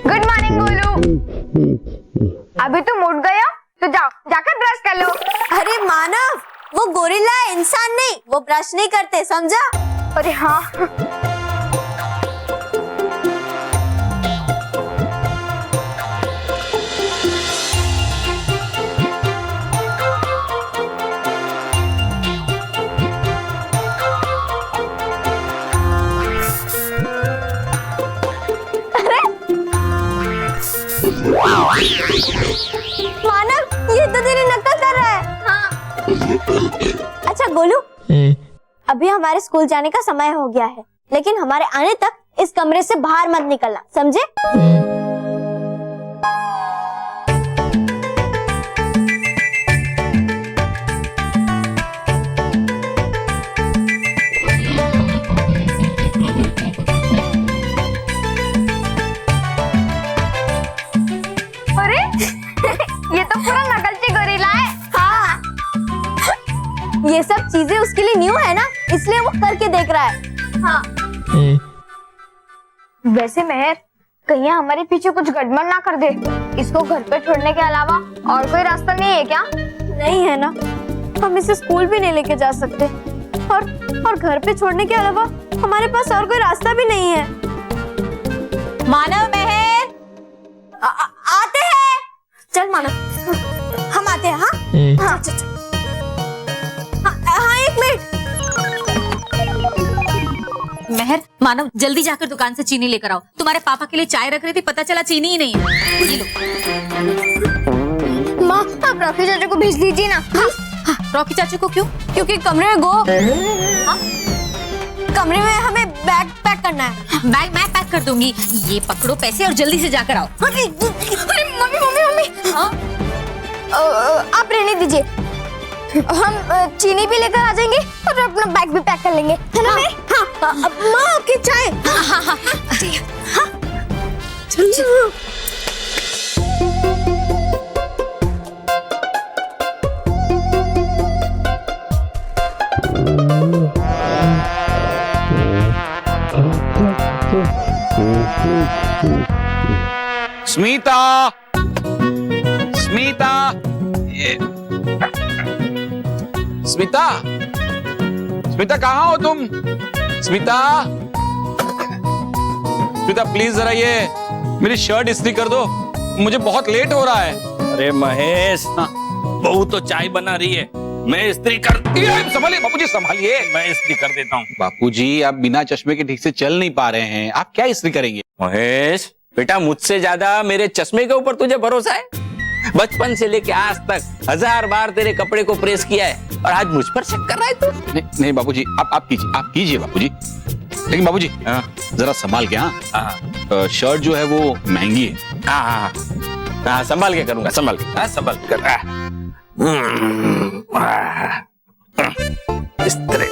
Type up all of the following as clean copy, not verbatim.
Good morning Golu. अभी तुम उठ गए हो तो जाओ जाकर ब्रश कर लो। अरे मानव, वो गोरिल्ला है, इंसान नहीं। वो ब्रश नहीं करते, समझा? अरे हाँ। मानव, ये तो तेरी नकल कर रहा है। हाँ। अच्छा गोलू, अभी हमारे स्कूल जाने का समय हो गया है, लेकिन हमारे आने तक इस कमरे से बाहर मत निकलना, समझे? अरे ये तो पूरा नकलची गोरिल्ला है। हाँ। ये सब चीजें उसके लिए न्यू है ना, इसलिए वो करके देख रहा है। हाँ। वैसे मेहर, कहीं हमारे पीछे कुछ गड़बड़ ना कर दे। इसको घर पे छोड़ने के अलावा और कोई रास्ता नहीं है क्या? नहीं है ना, हम इसे स्कूल भी नहीं लेके जा सकते, और घर पे छोड़ने के अलावा हमारे पास और कोई रास्ता भी नहीं है। मानव, महर आते हैं। चल मानव, हम आते हैं। हाँ हाँ, चल चल। हाँ, एक मिनट। महर, मानव जल्दी जाकर दुकान से चीनी लेकर आओ। तुम्हारे पापा के लिए चाय रख रही थी, पता चला चीनी ही नहीं है। ये लो। माँ, आप रॉकी चाचा को भेज दीजिए ना। हाँ, रॉकी चाचू को क्यों? क्योंकि कमरे में कमरे में हमें बैग पैक करना है। बैग मैं पैक कर दूंगी। ये पकड़ो पैसे और जल्दी से जाकर आओ। अरे मम्मी मम्मी मम्मी, हाँ? आप रहने दीजिए, हम चीनी भी लेकर आ जाएंगे और अपना बैग भी पैक कर लेंगे, है ना? हाँ, माँ आपकी चाय। हाँ हाँ हाँ। चलो। स्मिता, स्मिता, स्मिता, स्मिता कहाँ हो तुम? स्मिता, स्मिता प्लीज जरा ये मेरी शर्ट इस्त्री कर दो, मुझे बहुत लेट हो रहा है। अरे महेश, हाँ। बहू तो चाय बना रही है, मैं इस्त्री कर। संभालिए बापूजी, संभालिए। मैं इस्त्री कर देता हूँ। बापूजी आप बिना चश्मे के ठीक से चल नहीं पा रहे हैं, आप क्या इस्त्री करेंगे? महेश बेटा, मुझसे ज्यादा मेरे चश्मे के ऊपर तुझे भरोसा है? बचपन से लेके आज तक 1000 बार तेरे कपड़े को प्रेस किया है और आज मुझ पर शक कर रहा है तू? नहीं नहीं बापूजी, आप कीजिए बापूजी। लेकिन बापूजी जरा संभाल के। हाँ, शर्ट जो है वो महंगी है। हाँ, संभाल के करूंगा, संभाल के। संभाल के कर। इस्त्री।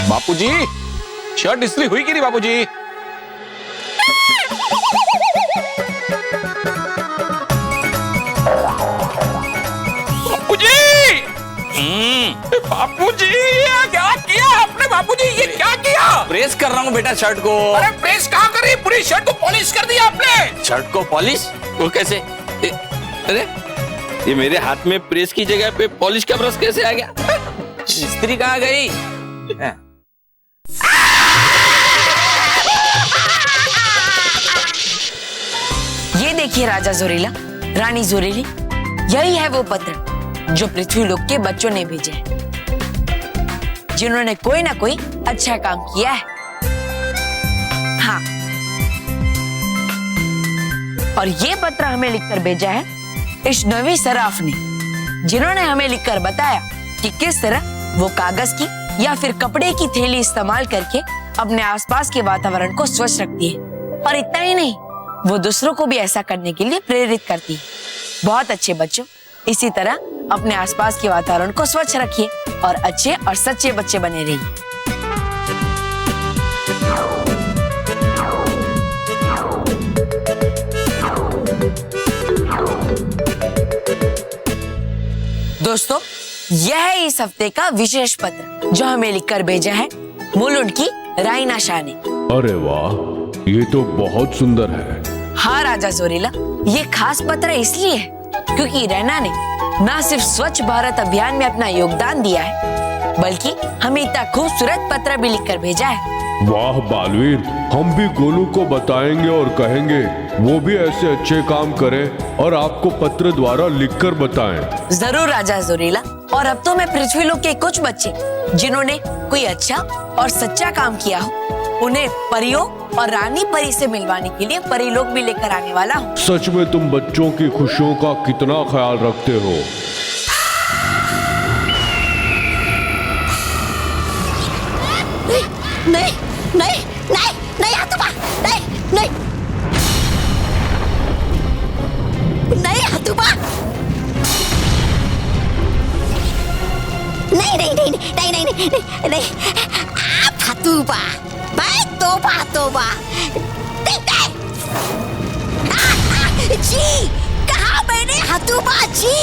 बापूजी शर्ट इस्त्री हुई कि नहीं बापूजी? बापूजी, बापूजी ये क्या किया आपने? बापूजी ये क्या किया? प्रेस कर रहा हूँ बेटा शर्ट को। अरे प्रेस कहाँ करी, पूरी शर्ट को पॉलिश कर दिया आपने। शर्ट को पॉलिश? वो कैसे? अरे ये मेरे हाथ में प्रेस की जगह पे पॉलिश का ब्रश कैसे आ गया? इस्त्री कहाँ गई? ये देखिए राजा जोरीला, रानी जोरीली, यही है वो पत्र जो पृथ्वीलोक के बच्चों ने भेजे हैं, जिन्होंने कोई ना कोई अच्छा काम किया है। हाँ, और ये पत्र हमें लिखकर भेजा है इस नवी सराफ ने, जिन्होंने हमें लिखकर बताया कि किस तरह वो कागज की या फिर कपड़े की थैली इस्तेमाल करके अपने आसपास के वातावरण को स्वच्छ रखती है। और इतना ही नहीं, वो दूसरों को भी ऐसा करने के लिए प्रेरित करती है। बहुत अच्छे बच्चों, इसी तरह अपने आसपास के वातावरण को स्वच्छ रखिए और अच्छे और सच्चे बच्चे बने रहिए। दोस्तों, यह है इस हफ्ते का विशेष पत्र जो हमें लिखकर भेजा है मुलुंड की राइना शाह ने। अरे वाह, ये तो बहुत सुंदर है। हाँ राजा जोरीला, ये खास पत्र इसलिए है क्योंकि रैना ने न सिर्फ स्वच्छ भारत अभियान में अपना योगदान दिया है, बल्कि हमें इतना खूबसूरत पत्र भी लिखकर भेजा है। वाह बालवीर, हम भी गोलू को बताएंगे और कहेंगे वो भी ऐसे अच्छे काम करे और आपको पत्र द्वारा लिखकर बताएं। जरूर राजा जोरीला। और अब तो मैं पृथ्वीलोक के कुछ बच्चे जिन्होंने कोई अच्छा और सच्चा काम किया हो, उन्हें परियों और रानी परी से मिलवाने के लिए परीलोक भी लेकर आने वाला हूँ। सच में तुम बच्चों की खुशियों का कितना ख्याल रखते हो। नहीं नहीं नहीं नहीं हाथुबा, नहीं नहीं नहीं हाथुबा, नहीं नहीं नहीं नहीं नहीं नहीं नहीं नहीं आप हाथुबा, मैं तोबा तोबा, नहीं नहीं जी, कहा मैंने हाथुबा जी।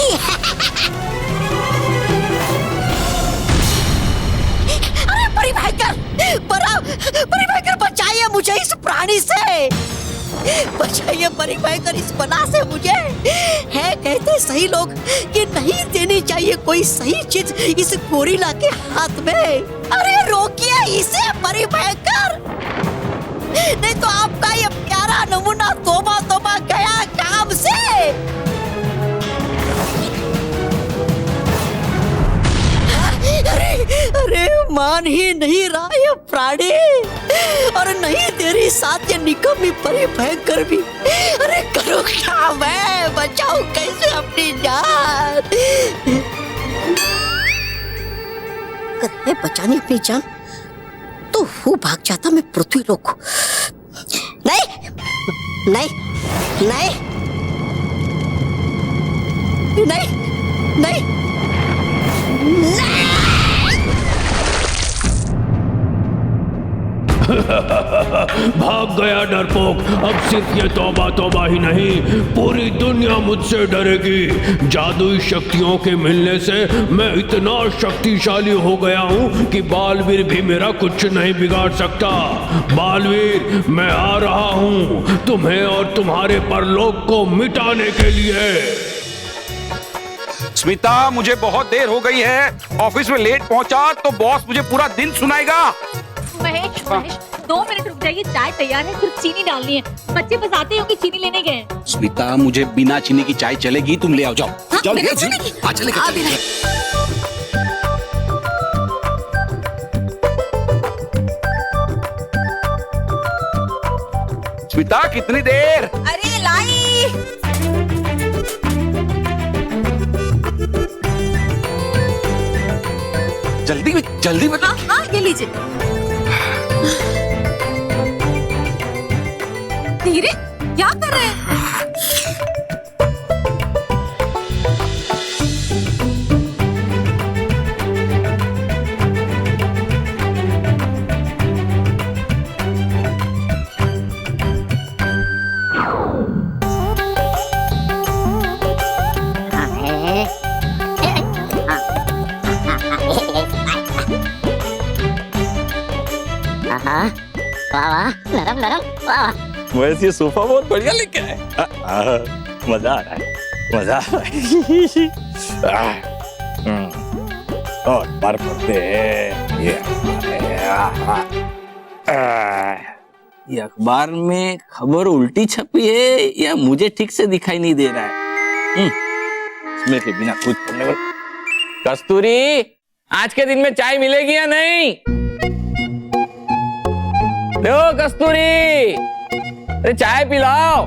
अरे परिभाकर बचाइए मुझे इस प्राणी से, बचाइए परिभाकर इस बला से मुझे। है कहते सही लोग कि नहीं देनी चाहिए कोई सही चीज इस गोरिल्ला के हाथ में। अरे रोकिए इसे परिभाकर, नहीं तो आपका ये प्यारा नमूना तोबा तोबा गया काम से। अरे मान ही नहीं रहा ये प्राणी, और नहीं तेरी साथ ये निकम्मी परिभयंकर भी। अरे करूँ क्या मैं, बचाऊं कैसे अपनी जान। अगर बचानी अपनी जान तो वो भाग जाता मैं पृथ्वीलोक को। नहीं नहीं नहीं नहीं नहीं नहीं। भाग गया डरपोक। अब सिर्फ ये तौबा तौबा ही नहीं, पूरी दुनिया मुझसे डरेगी। जादुई शक्तियों के मिलने से मैं इतना शक्तिशाली हो गया हूँ कि बालवीर भी मेरा कुछ नहीं बिगाड़ सकता। बालवीर, मैं आ रहा हूँ तुम्हें और तुम्हारे परलोक को मिटाने के लिए। स्मिता, मुझे बहुत देर हो गई है, ऑफिस में लेट पहुंचा तो बॉस मुझे पूरा दिन सुनाएगा। महेश, 2 मिनट रुक जाइए, चाय तैयार है, सिर्फ चीनी डालनी है। बच्चे बस आते होंगे, चीनी लेने गए। स्मिता, मुझे बिना चीनी की चाय चलेगी, तुम ले आओ, जाओ। हाँ, जाओ, बिना ले चीनी की? हाँ, चलेगा चलेगा। स्मिता, कितनी देर? अरे लाई। जल्दी जल्दी बता। हाँ हाँ, ये लीजिए। धीरे, क्या कर रहे हैं? हाँ, वाह वाह, नरम नरम, वाह वाह। वैसे ये सोफा बहुत बढ़िया लेके आए। मजा आ रहा है, मजा आ रहा है। और बार पड़ते हैं ये अखबार में खबर उल्टी छपी है या मुझे ठीक से दिखाई नहीं दे रहा है। इसमें के बिना कुछ करने वाला। कस्तूरी, आज के दिन में चाय मिलेगी या नहीं? लो कस्तूरी, अरे चाय पिलाओ।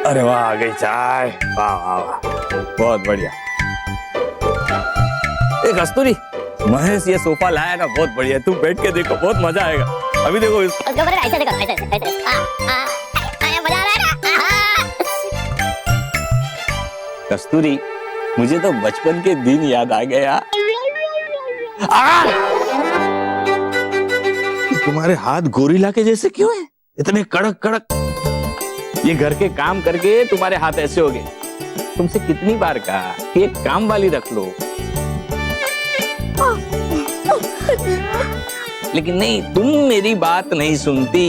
अरे वाह, आ गई चाय। वाह वाह वाह, बहुत बढ़िया। कस्तूरी, महेश ये सोफा लाया ना, बहुत बढ़िया। तुम बैठ के देखो, बहुत मजा आएगा। अभी देखो उसके ऊपर ऐसे देखो, ऐसे मजा आ रहा है ना। कस्तूरी, मुझे तो बचपन के दिन याद आ गया। तुम्हारे हाथ गोरिल्ला के जैसे क्यों है? इतने कड़क कड़क। ये घर के काम करके तुम्हारे हाथ ऐसे हो गए। तुमसे कितनी बार कहा कि एक काम वाली रख लो, लेकिन नहीं, तुम मेरी बात नहीं सुनती।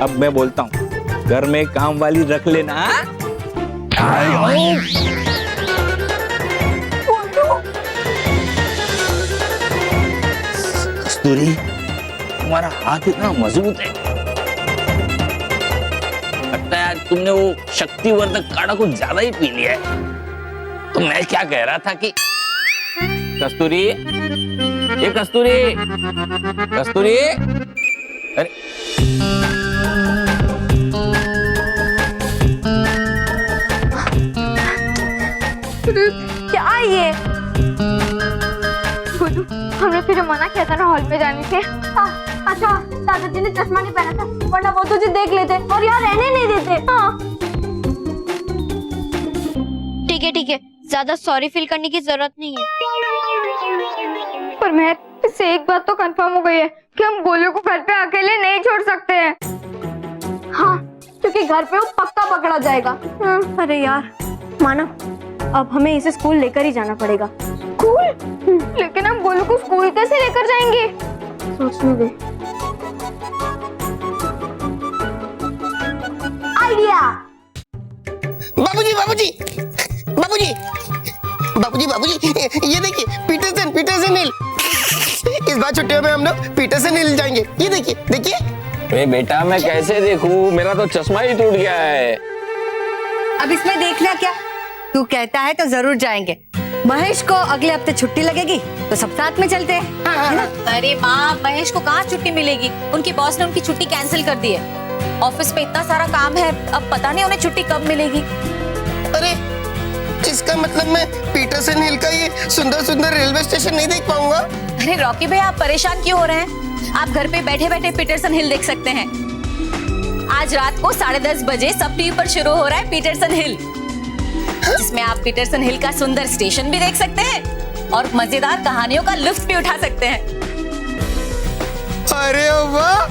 अब मैं बोलता हूँ, घर में काम वाली रख लेना। कस्तूरी, तुम्हारा हाथ इतना मजबूत है। लगता है आज तुमने वो शक्तिवर्धक काढ़ा कुछ ज्यादा ही पी लिया है। तो मैं क्या कह रहा था कि कस्तूरी, ये कस्तूरी, कस्तूरी, अरे क्या ये? गुड्डू, हमने फिर मना किया था ना हॉल में जाने से। अच्छा, दादाजी ने चश्मा नहीं पहना था, वरना वो तुझे देख लेते और यहाँ रहने नहीं देते। हाँ। ठीक है, ज्यादा सॉरी फील करने की जरूरत नहीं है। पर मैं इससे एक बात तो कंफर्म हो गई है कि हम गोलू को घर पे अकेले नहीं छोड़ सकते हैं। हाँ, क्योंकि घर पे वो पक्का पकड़ा जाएगा। अरे यार मानव, अब हमें इसे स्कूल लेकर ही जाना पड़ेगा। स्कूल? लेकिन हम गोलू को स्कूल कैसे लेकर जाएंगे? सोचने दे। आइडिया। बाबूजी बाबूजी बाबूजी बाबूजी बाबूजी, ये देखिए, पीटरसन हिल। इस बार छुट्टियों में हम लोग पीटरसन हिल जाएंगे। ये देखिए देखिए। अरे बेटा, मैं कैसे देखूं? मेरा तो चश्मा ही टूट गया है। अब इसमें देखना क्या? तू कहता है तो जरूर जाएंगे। महेश को अगले हफ्ते छुट्टी लगेगी तो सब साथ में चलते हैं। हाँ। अरे माँ, महेश को कहाँ छुट्टी मिलेगी? उनकी बॉस ने उनकी छुट्टी कैंसिल कर दी है। ऑफिस में इतना सारा काम है, अब पता नहीं उन्हें छुट्टी कब मिलेगी। अरे इसका मतलब मैं पीटरसन हिल का ये सुंदर सुंदर रेलवे स्टेशन नहीं देख पाऊंगा। अरे रॉकी भाई, आप परेशान क्यों हो रहे हैं? आप घर पे बैठे बैठे पीटरसन हिल देख सकते हैं। आज रात को 10:30 बजे सब टीवी पर शुरू हो रहा है पीटरसन हिल, जिसमें आप पीटरसन हिल का सुंदर स्टेशन भी देख सकते हैं और मजेदार कहानियों का लुत्फ भी उठा सकते हैं। अरे वाह,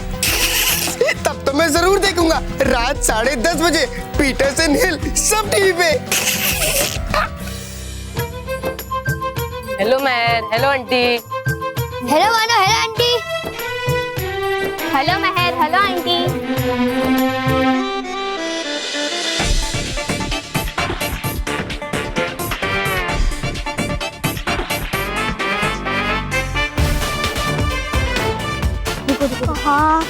तब तो मैं जरूर देखूंगा। रात 10:30 बजे पीटरसन हिल सब टीवी पे। Hello man, hello aunty. Hello मानो, हेलो आंटी। हेलो महर, हेलो आंटी। हाँ,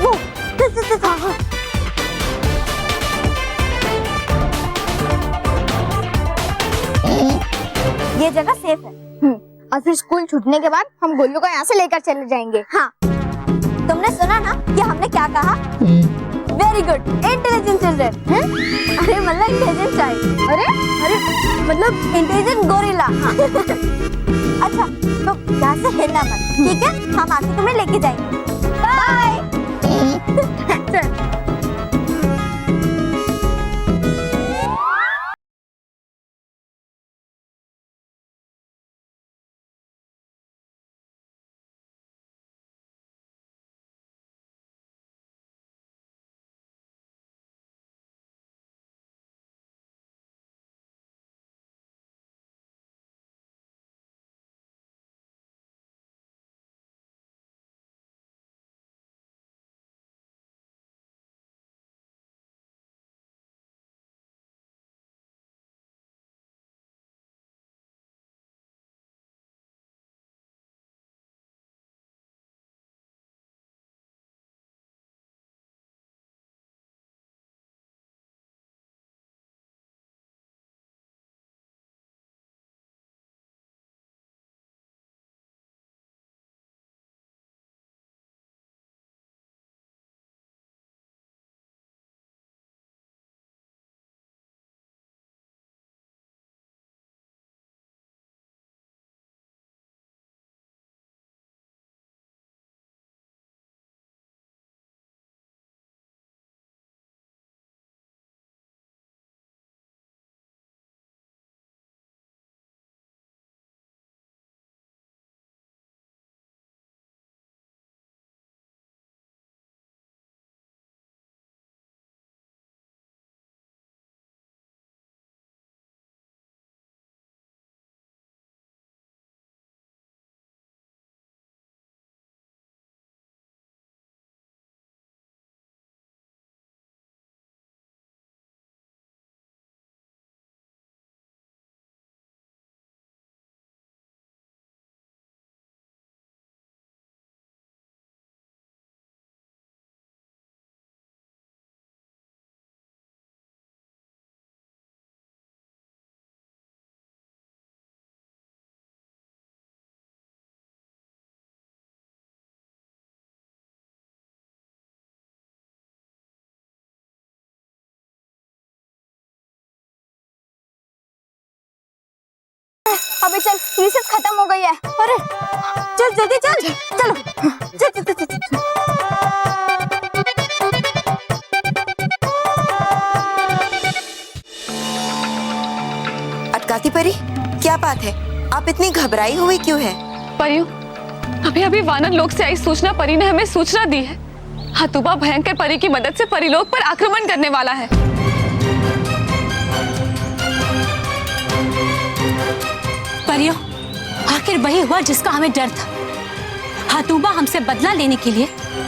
वो ये जगह सेफ है। और फिर स्कूल छूटने के बाद हम गोलू को यहाँ से लेकर चले जाएंगे। हाँ, तुमने सुना ना कि हमने क्या कहा? Very good, intelligent children. अरे मतलब इंटेलिजेंट चाइल्ड। अरे मतलब इंटेलिजेंट गोरिल्ला। हाँ। अच्छा, तो यहाँ से हिलना मत, ठीक है? हम आके तुम्हें लेके जाएंगे। बाय। अरे अबे चल, रिसेस खत्म हो गई है। अरे चल जल्दी चल, चलो चल चल चल चल। अटकाती परी, क्या बात है? आप इतनी घबराई हुई क्यों है? परियों, अभी अभी वानर लोक से आई सूचना परी ने हमें सूचना दी है। हतुबा भयंकर परी की मदद से परिलोक पर आक्रमण करने वाला है। परियों, आखिर वही हुआ जिसका हमें डर था। हतुबा हमसे बदला लेने के लिए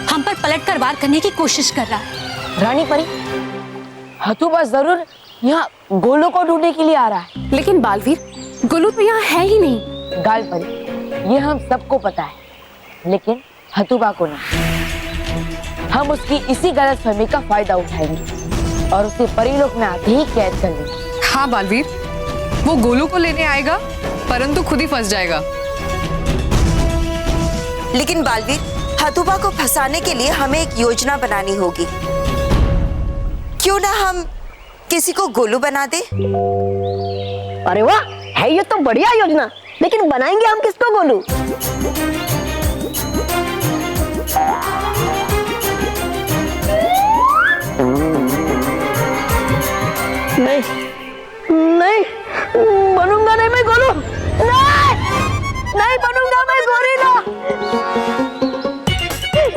हम पर पलटकर वार करने की कोशिश कर रहा है। रानी परी, हतुबा जरूर यहाँ गोलू को ढूंढने के लिए आ रहा है। लेकिन बालवीर, गोलू तो यहाँ है ही नहीं। गाल परी, ये हम सबको पता है, लेकिन हतुबा को नहीं। हम उसकी इसी गलतफहमी का फायदा उठाएंगे और उसे परीलोक में आते ही कैद कर लेंगे। हाँ बालवीर, वो गोलू को लेने आएगा, परंतु खुद ही फंस जाएगा। लेकिन बालवीर, हतुबा को फंसाने के लिए हमें एक योजना बनानी होगी। क्यों ना हम किसी को गोलू बना दे? अरे वाह, है ये तो बढ़िया योजना, लेकिन बनाएंगे हम किसको गोलू? नहीं नहीं, बनूंगा नहीं मैं गोलू। नहीं नहीं बनूंगा मैं गोरिल्ला।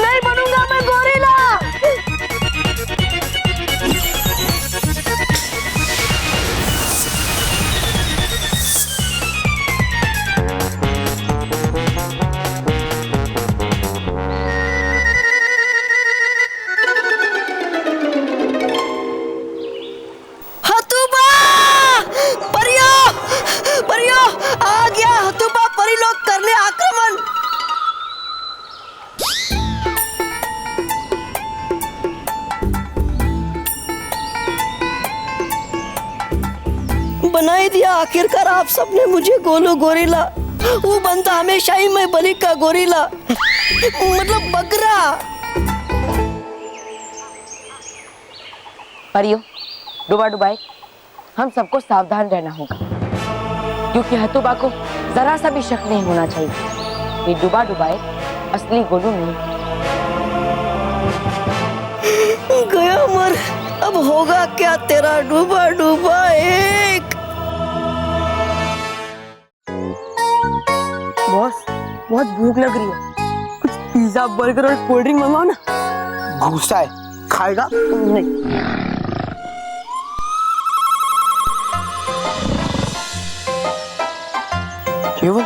नहीं बनूंगा मैं गोरिल्ला। हतुबा! परियो! परियो! आ गया हतुबा परिलोक करने आक्रमण। बना ही दिया आखिरकार आप सबने मुझे गोलू गोरिल्ला। वो बनता हमेशा ही मैं बलि का गोरिल्ला, मतलब बकरा। परियो, डुबा डुबाई, हम सबको सावधान रहना होगा, क्योंकि हतुबा को जरा सा भी शक नहीं होना चाहिए कि डुबा डुबाई असली गोलू नहीं। गया मर, अब होगा क्या तेरा डूबा डूबा एक। बॉस, बहुत भूख लग रही है, कुछ पिज्जा बर्गर और कोल्ड ड्रिंक मंगाओ ना। गुस्सा है, खाएगा? नहीं। केवल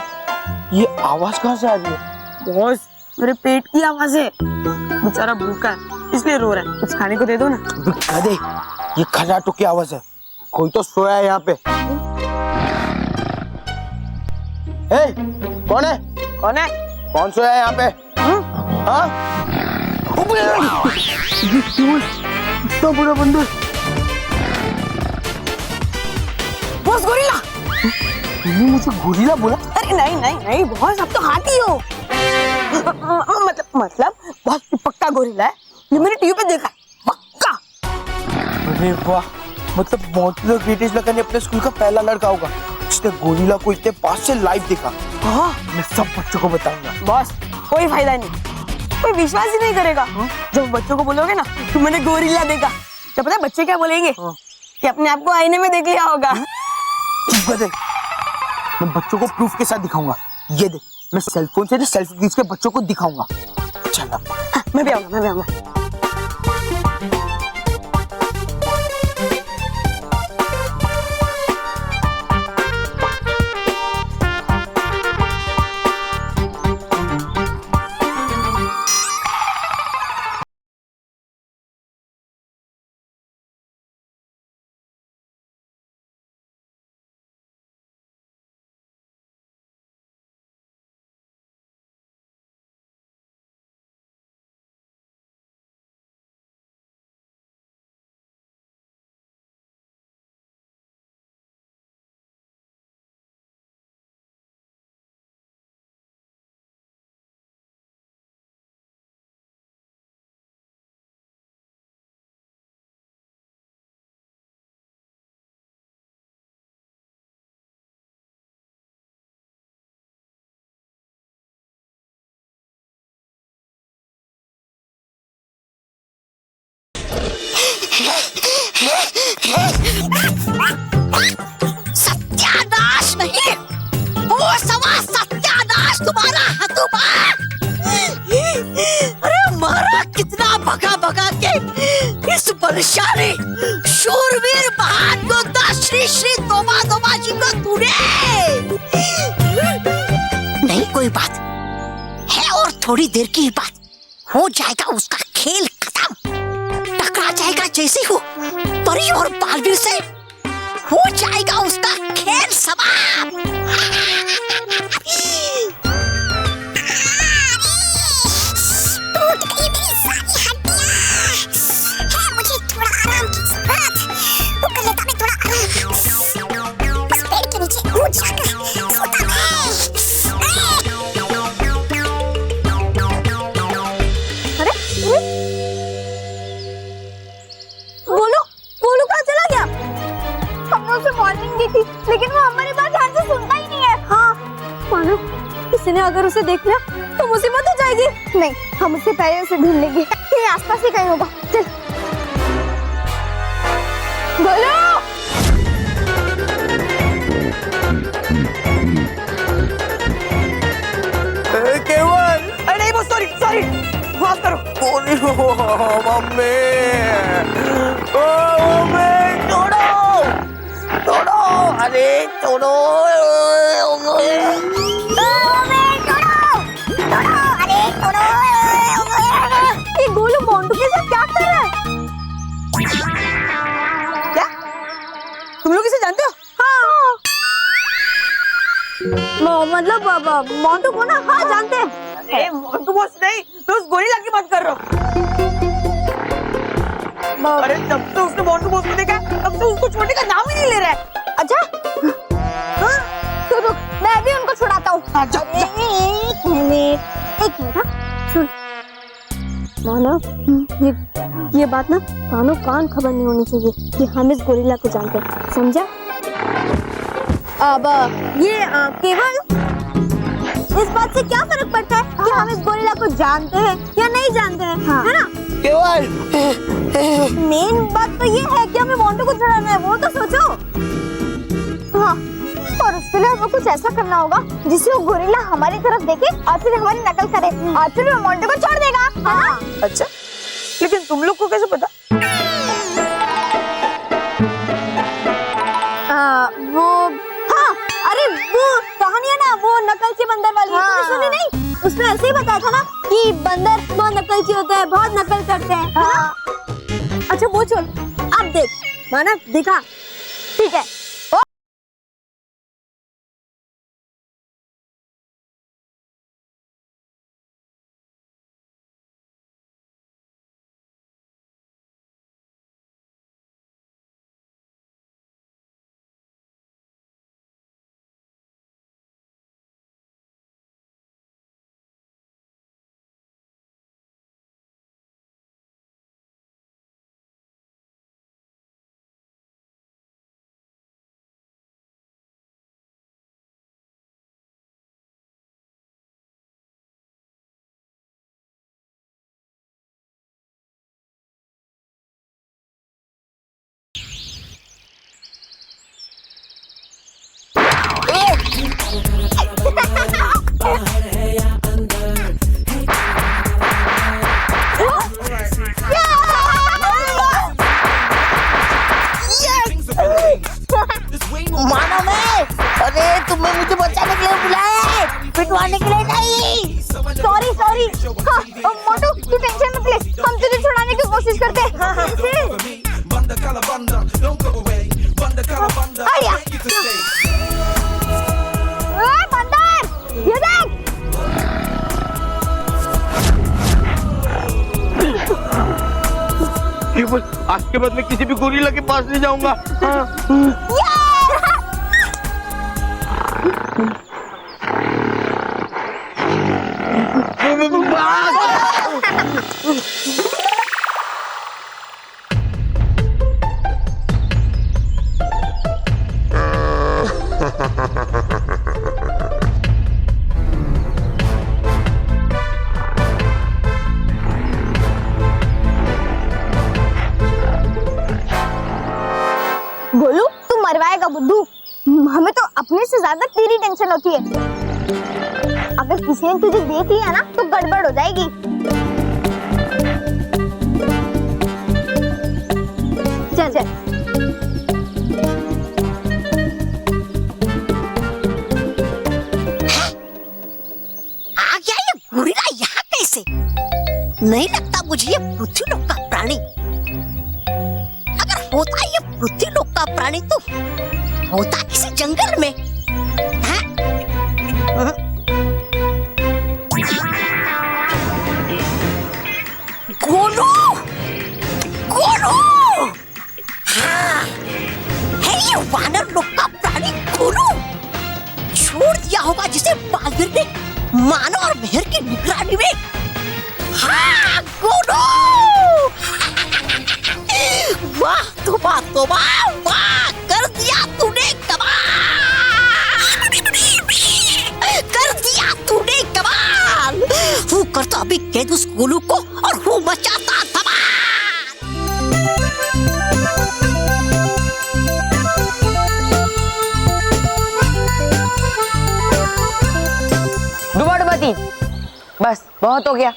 ये आवाज कहाँ से आ रही है? बॉस, मेरे पेट की आवाज है, बेचारा भूखा है इसलिए रो रहा है, कुछ खाने को दे दो ना। गधे, ये खर्राटों की आवाज है, कोई तो सोया है यहाँ पे। कौन है? कौन है? कौन सोया है यहाँ पे? हाँ? तो बुरा बंदर। Boss gorilla. तूने मुझे गोरिल्ला बोला? अरे नहीं नहीं नहीं बॉस, अब तो हाथी हो। मतलब बॉस पक्का गोरिल्ला है, ये मैंने टीवी पे देखा, पक्का। अरे वाह, मतलब मोंटी द ग्रेटेस्ट लगा ने अपने स्कूल का पहला लड़का होगा जिसने गोरिल्ला को इतने पास से लाइव देखा। हाँ, मैं सब बच्चों को बताऊंगा। बॉस कोई फायदा नहीं, कोई विश्वास ही नहीं करेगा। जब बच्चों को बोलोगे ना कि मैंने गोरिल्ला देखा, तो पता है बच्चे क्या बोलेंगे? कि अपने आप को आईने में देख लिया होगा। चुप कर दे, मैं बच्चों को प्रूफ के साथ दिखाऊंगा। ये देख, मैं सेलफोन से सेल्फी खींच के बच्चों को दिखाऊंगा। चल मैं भी आऊंगा। सत्यानाश नहीं, वो सवा सत्यानाश तुम्हारा हतुबा। अरे मारा कितना भगा भगा के इस बलशाली शूरवीर महान योद्धा श्री श्री तोबा तोबा जी को तूने। नहीं कोई बात है, और थोड़ी देर की बात, हो जाएगा उसका खेल खत्म। टकरा जाएगा जैसे हो परी और बालवीर से, हो जाएगा उसका खेल समाप्त। मुझे थोड़ा आराम की जरूरत, वो कर लेता मैं थोड़ा आराम, इस पेड़ के नीचे कूद जाकर सोता मैं। बोलू कहाँ चला गया? हमने उसे वार्निंग दी थी, लेकिन वो हमारी बात ध्यान से सुनता ही नहीं है। हाँ, मानो किसी ने अगर उसे देख लिया तो मुसीबत हो जाएगी। नहीं, हम उससे पहले उसे ढूंढ लेंगे। ये आसपास ही कहीं होगा। चल। बोलो। केवल, अरे नहीं, वो सॉरी, माफ करो। मम्मी, छोड़ो, अरे छोड़ो। ये गोलू मोंटू के साथ क्या कर रहा है? क्या? तुम लोग इसे जानते हो? हाँ। मतलब मोंटू को ना? हाँ जानते हैं। अरे मोंटू बॉस नहीं, तो उस गोरिल्ला की बात कर रहा हूँ। अरे जब से उसने मोंटू बॉस को देखा, तब से उसको छोड़ने का नाम ही नहीं ले रहा है। अच्छा, हाँ, तो रुक, मैं भी उनको छुड़ाता हूँ। एक मिनट, सुन मानव, ये बात ना कानों कान खबर नहीं होनी चाहिए कि हम इस गोरिल्ला को जानते हैं, समझा? अब ये केवल इस बात से क्या फर्क पड़ता है कि हम इस गोरिल्ला को जानते हैं या नहीं जानते हैं, हाँ। है ना? केवल मेन बात तो ये है कि हमें मोंटू को छुड़ाना है, वो तो सोचो। हाँ, और उसके लिए हमें कुछ ऐसा करना होगा जिससे वो गोरिल्ला हमारी तरफ देखे और फिर हमारी नकल करे और फिर वो मोंटू को छोड़ देगा। हाँ। अच्छा, लेकिन तुम लोग को कैसे पता? वो हाँ, अरे वो कहानी है ना, वो नकलची बंदर वाली। तुमने सुनी नहीं? उसमें ऐसे ही बताया था ना कि बंदर बहुत नकलची होता है, बहुत नकल करते हैं। हाँ। अच्छा वो छोड़, अब देख मानव, दिखा, ठीक है। मानव है, अरे तुम्हें मुझे बचाने के लिए बुलाया है, पिटवाने के लिए नहीं। सॉरी। हाँ, मोटू तू टेंशन मत ले, हम तुझे छुड़ाने की कोशिश करते हैं। आया। बंदर, ये देख। केवल आज के बाद मैं किसी भी गोरिल्ला के पास नहीं जाऊंगा। जाएगा बुद्धू। हमें तो अपने से ज्यादा तेरी टेंशन होती है। अगर किसी ने तुझे देख लिया ना तो गड़बड़ हो जाएगी। चल चल। आ गया ये गोरिल्ला यहाँ कैसे? नहीं लगता मुझे ये पृथ्वीलोक का प्राणी। अगर होता ये पृथ्वीलोक का प्राणी तो होता किसी जंगल में। हाँ? गोलू, गोलू, हाँ, है ये वानर लोक का प्राणी गोलू। छोड़ दिया होगा जिसे बालवीर ने मानव और मेहर की निगरानी में। हाँ, गोलू, वाह तोबा तोबा, वाह कर दिया तूने कमाल, कर दिया तूने कमाल। वो करता अभी कैद उस गोलू को और वो मचाता धमाल। डुबा डुबा तीन, बस बहुत हो गया।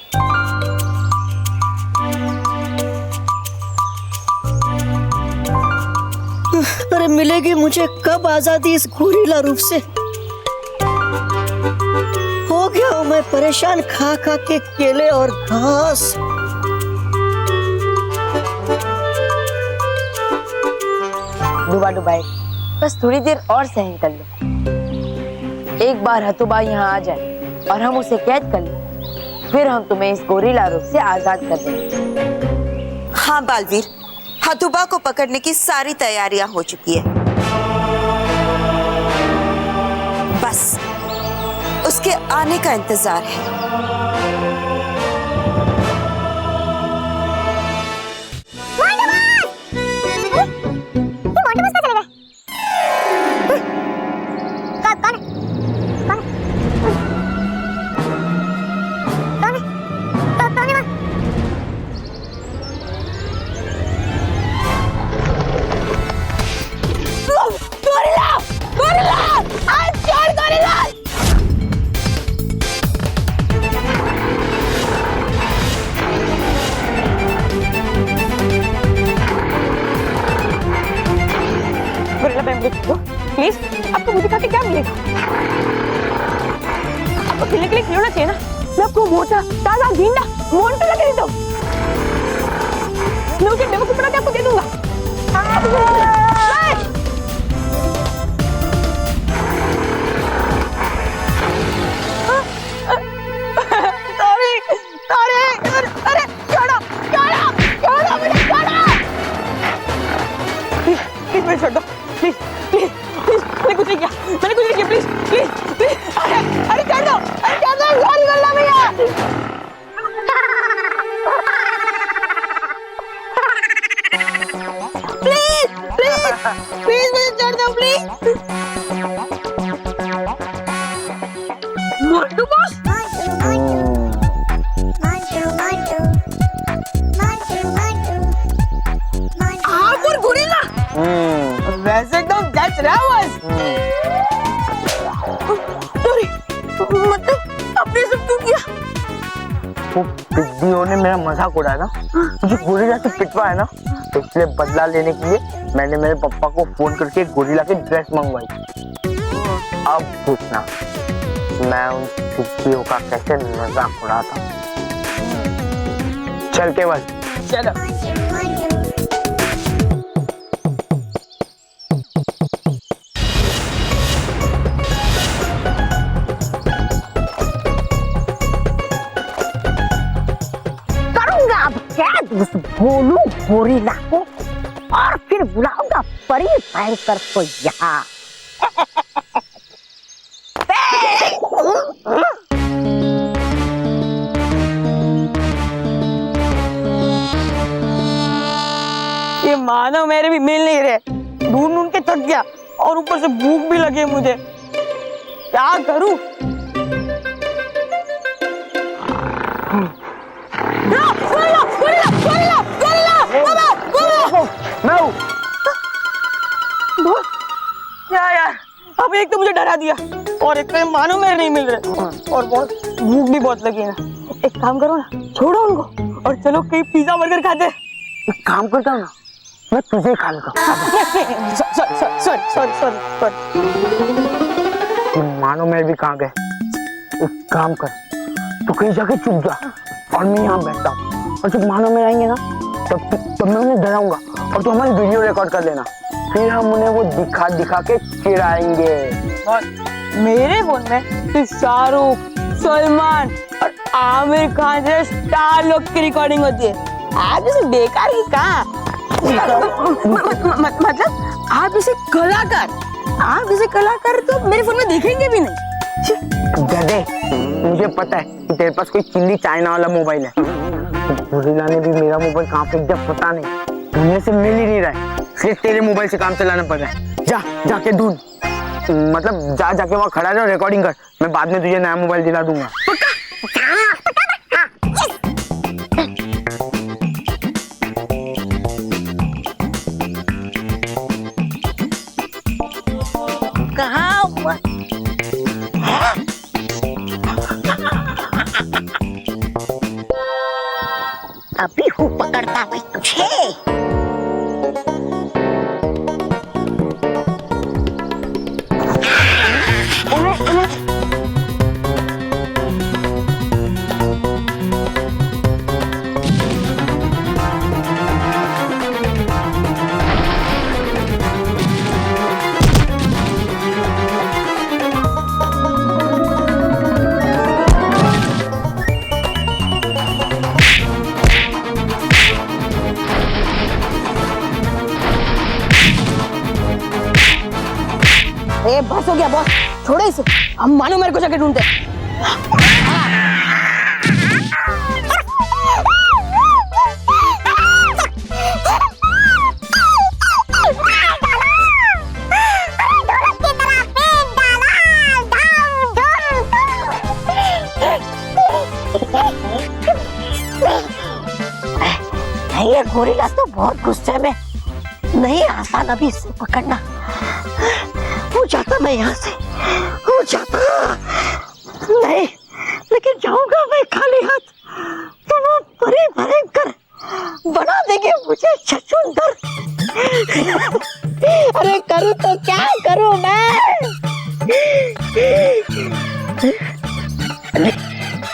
अरे मिलेगी मुझे कब आजादी इस गोरिल्ला रूप से? हो गया हूँ मैं परेशान खा खा के केले और घास। डुबा डुबाए, बस थोड़ी देर और सहन कर लो। एक बार हतुबा यहाँ आ जाए और हम उसे कैद कर लें, फिर हम तुम्हें इस गोरिल्ला रूप से आजाद कर देंगे। हाँ बालवीर, हतुबा को पकड़ने की सारी तैयारियां हो चुकी है। बस उसके आने का इंतजार है। प्लीज, आपको मुझे खा के क्या मिलेगा? आपको खेलने के लिए खिलौना चाहिए ना? मैं आपको मोटा ताजा गेंडा मोंटू लगा देता हूँ। मैं उसे बेवकूफ बना के आपको दे दूंगा। प्लीज छोड़ दो, प्लीज प्लीज प्लीज। मैंने कुछ नहीं किया, मैंने कुछ नहीं किया। Please please please. अरे अरे छोड़ दो, अरे छोड़ दो, सॉरी गल्ला भैया। प्लीज प्लीज प्लीज मुझे छोड़ दो प्लीज। मोटू बॉस, आप और गोरिल्ला वैसे तो दैट्स रावस। मतलब आपने सब क्यों किया? वो बिद्दियों ने मेरा मजाक उड़ाया ना, मुझे गोरिल्ला से पिटवाया ना, तो इसलिए बदला लेने के लिए मैंने मेरे पापा को फोन करके गोरिल्ला की ड्रेस मंगवाई। अब पूछना मैं उन बिद्दियों का कैसे मजाक उड़ाता। चल के बस चलो। उस गोलू गोरिल्ला को और फिर बुलाऊंगा परी भयंकर को यहाँ। ये मानव मेरे भी मिल नहीं रहे, ढूंढ ढूंढ के थक गया और ऊपर से भूख भी लगी है मुझे, क्या करूं? मुझे डरा दिया। और एक मानो मेरे नहीं मिल रहे और बहुत भूख भी बहुत लगी है ना। एक काम करो ना, छोड़ो उनको और चलो कहीं पिज्जा बर्गर खाते। एक काम करता हूँ ना, मैं तुझे खा लेता हूँ। सॉरी। मानो मैं भी कहाँ गए। एक काम कर, तू कहीं जाके चुप जा और मैं यहाँ बैठता हूँ और जब मानो में आएंगे ना तब मैं उन्हें डराऊंगा और तू हमारी वीडियो रिकॉर्ड कर लेना, फिर हम उन्हें वो दिखा दिखा के चिढ़ाएंगे। और मेरे फोन में सिर्फ शाहरुख, सलमान और आमिर खान जैसे स्टार लोग की रिकॉर्डिंग होती है। आप जैसे बेकार ही कहाँ मतलब आप जैसे कलाकार तो मेरे फोन में दिखेंगे भी नहीं। गधे, मुझे पता है कि तेरे पास कोई चिल्ली चाइना वाला मोबाइल है। गोरिल्ला ने भी मेरा मोबाइल कहाँ फेंक दिया पता नहीं, ढूंढने से मिल ही नहीं रहा है, सिर्फ तेरे मोबाइल से काम चलाना पड़ रहा है। जाके ढूंढ, मतलब जाके वहाँ खड़ा रहो, रिकॉर्डिंग कर, मैं बाद में तुझे नया मोबाइल दिला दूंगा। कहाँ हुआ? अभी हूँ पकड़ता मैं तुझे। बस हो गया बॉस, छोड़ो इसे, हम मानो मेरे को जाके ढूंढते। ये गोरिल्ला तो बहुत गुस्से में, नहीं आसान अभी इससे पकड़ना। हो जाता मैं यहाँ से, हो जाता नहीं, लेकिन जाऊंगा मैं खाली हाथ तो वो बड़े भयंकर बना देंगे मुझे छछूंदर। अरे करूँ तो क्या करूँ मैं?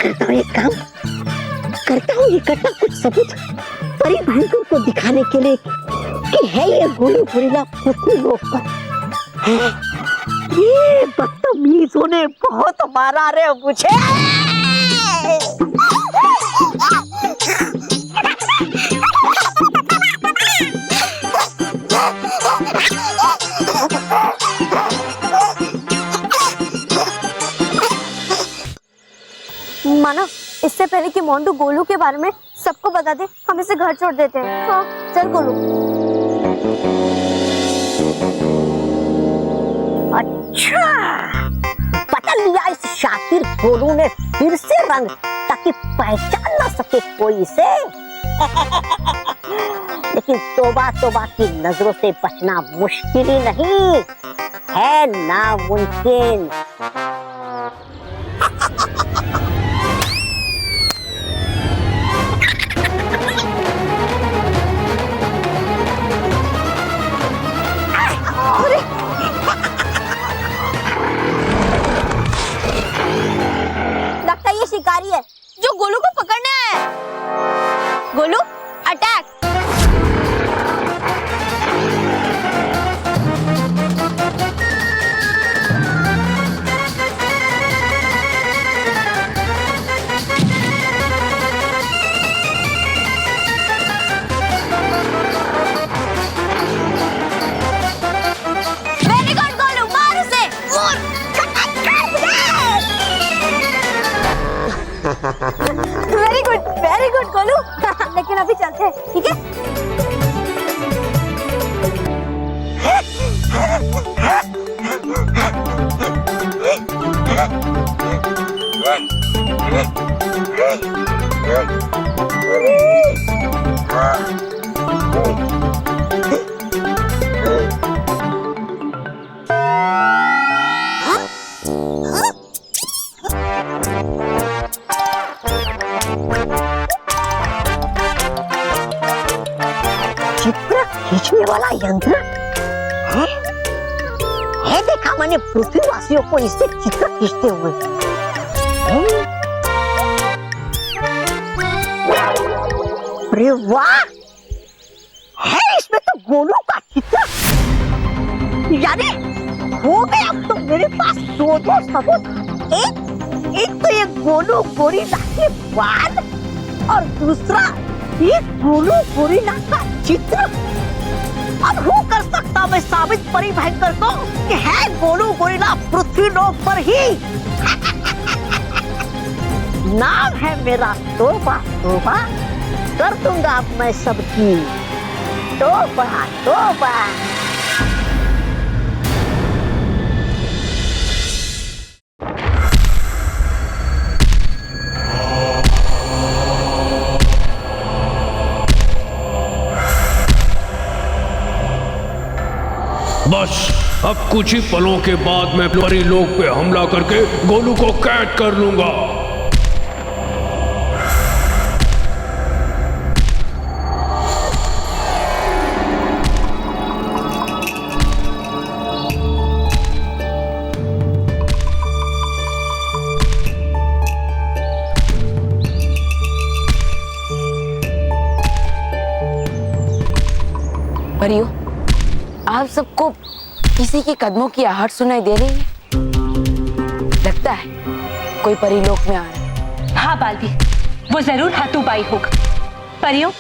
करता हूँ एक काम, करता हूँ ये घटना कुछ सबूत परी भयंकर को दिखाने के लिए कि है ये गोलू गोरिल्ला कितने लोग पर है। ये बदतमीजों ने बहुत मारा रे मुझे। मानव, इससे पहले कि मोंटू गोलू के बारे में सबको बता दे, हम इसे घर छोड़ देते हैं। हाँ, चल गोलू। अच्छा, बदल लिया इस शातिर गोलू ने फिर से रंग, ताकि पहचान ना सके कोई इसे। लेकिन तौबा तौबा की नजरों से बचना मुश्किल ही नहीं है, नामुमकिन। शिकारी है जो गोलू को पकड़ने आया है। Golu, attack! Very good Golu, मार उसे। Very good Golu. लेकिन अभी चलते हैं, ठीक है? चित्र खींचने वाला यंत्र है देखा मैंने पृथ्वीवासियों को इससे चित्र खींचते हुए। अरे वाह, है इसमें तो गोलू का चित्र। यानी हो गए अब तो मेरे पास दो सबूत। एक तो ये गोलू गोरिल्ला के बाल और दूसरा ये गोलू गोरिल्ला का चित्र। अब हो कर सकता मैं साबित परी भयंकर को कि है गोलू गोरिल्ला पृथ्वी लोक पर ही। नाम है मेरा तोबा तोबा, कर दूंगा अब मैं सबकी तोबा तोबा। बस अब कुछ ही पलों के बाद मैं परीलोक पे हमला करके गोलू को कैद कर लूंगा। परियों, आप सबको किसी के कदमों की आहट सुनाई दे रही है? लगता है कोई परीलोक में आ रहा है। हाँ बालवीर, वो जरूर हाथूबाई होगा। परियों,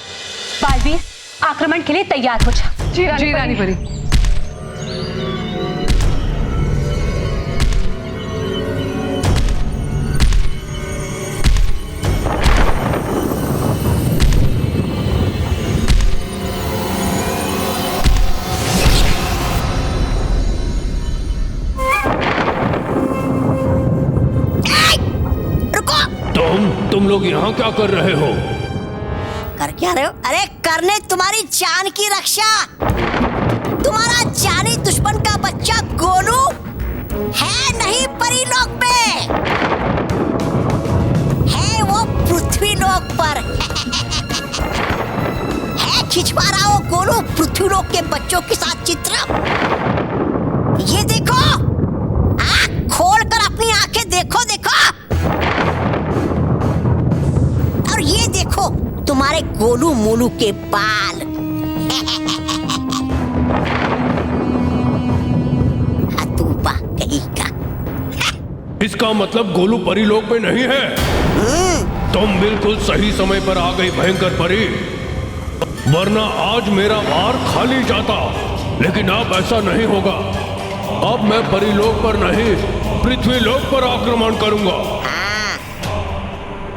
बालवीर आक्रमण के लिए तैयार हो जा। जी रानी परी। तुम लोग यहाँ क्या कर रहे हो? कर क्या रहे हो? अरे करने तुम्हारी जान की रक्षा। तुम्हारा जानी दुश्मन का बच्चा गोलू है नहीं परीलोक में, है वो पृथ्वी लोक पर। है खिंचवा रहा हो गोलू पृथ्वी लोक के बच्चों के साथ चित्र। ये देखो, आँख खोल कर अपनी आंखें देखो देखो। और ये देखो तुम्हारे गोलू मोलू के बाल। हतूबा कहीं का। इसका मतलब गोलू परीलोक में नहीं है। तुम बिल्कुल सही समय पर आ गई भयंकर परी, वरना आज मेरा वार खाली जाता। लेकिन अब ऐसा नहीं होगा। अब मैं परीलोक पर नहीं, पृथ्वी लोक पर आक्रमण करूंगा।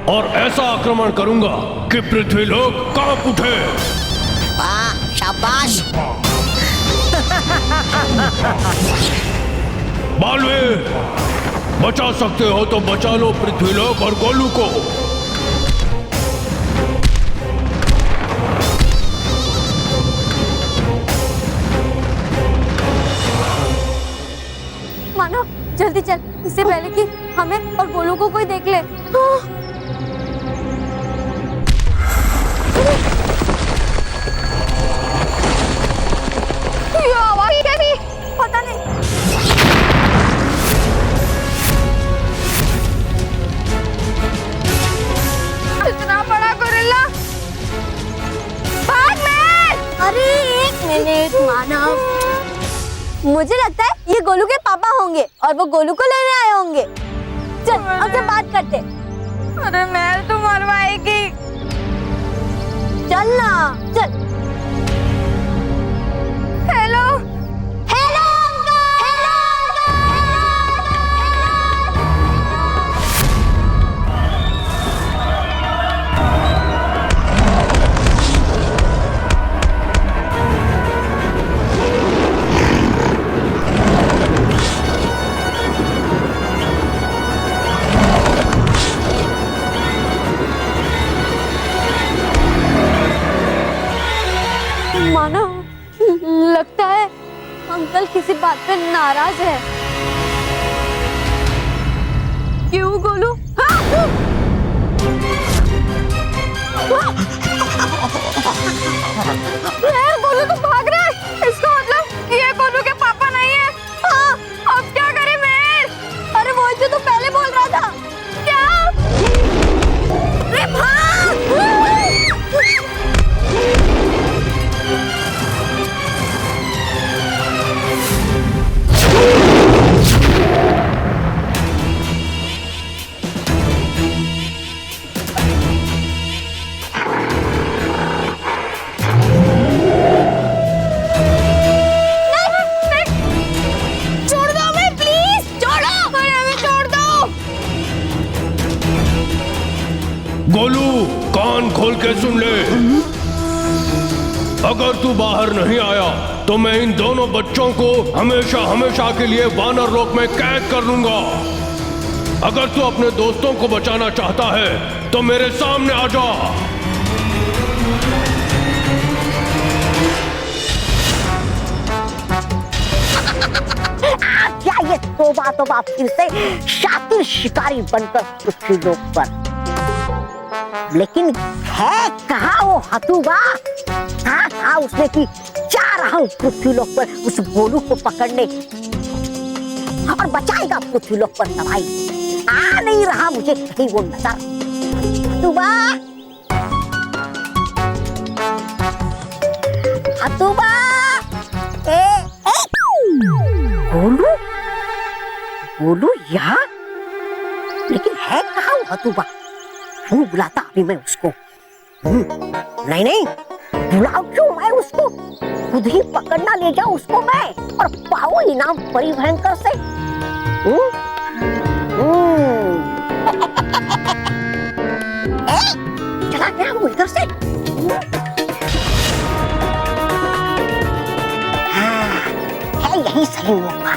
और ऐसा आक्रमण करूंगा कि पृथ्वी लोक कांप उठे। वाह, शाबाश। बालवीर, बचा सकते हो तो बचा लो पृथ्वी लोक और गोलू को। मानो जल्दी चल, इससे पहले कि हमें और गोलू को कोई देख ले। ये आवाज क्या थी? पता नहीं। इतना बड़ा गोरिल्ला, भाग में! अरे एक मिनट मानव, मुझे लगता है ये गोलू के पापा होंगे और वो गोलू को लेने आए होंगे। चल हमसे बात करते। अरे मैं तो मरवाएगी। चल ना, चल। हेलो हेलो मानो लगता है अंकल किसी बात पे नाराज है। क्यों गोलू? हाँ! खोल के सुन ले। अगर तू बाहर नहीं आया तो मैं इन दोनों बच्चों को हमेशा हमेशा के लिए वानर लोक में कैद कर लूंगा। अगर तू अपने दोस्तों को बचाना चाहता है तो मेरे सामने आ जा। क्या ये तोबा तोबा फिर से शातिर शिकारी बनकर पृथ्वी लोक पर, लेकिन है कहाँ वो हतुबा? कहाँ था उसने कि जा रहा हूँ पृथ्वी लोक पर उस गोलू को पकड़ने और बचाएगा पृथ्वी लोक पर तबाही। आ नहीं रहा मुझे कहीं वो नजर। हतुबा, हतुबा, गोलू, गोलू यहाँ, लेकिन है कहाँ वो हतुबा? बुलाता अभी मैं उसको। नहीं नहीं, बुलाओ क्यों मैं उसको? खुद ही पकड़ना ले जाऊं उसको मैं और पाओ इनाम परिभयंकर से। चला गया वो इधर से। हाँ, है यही सही मौका।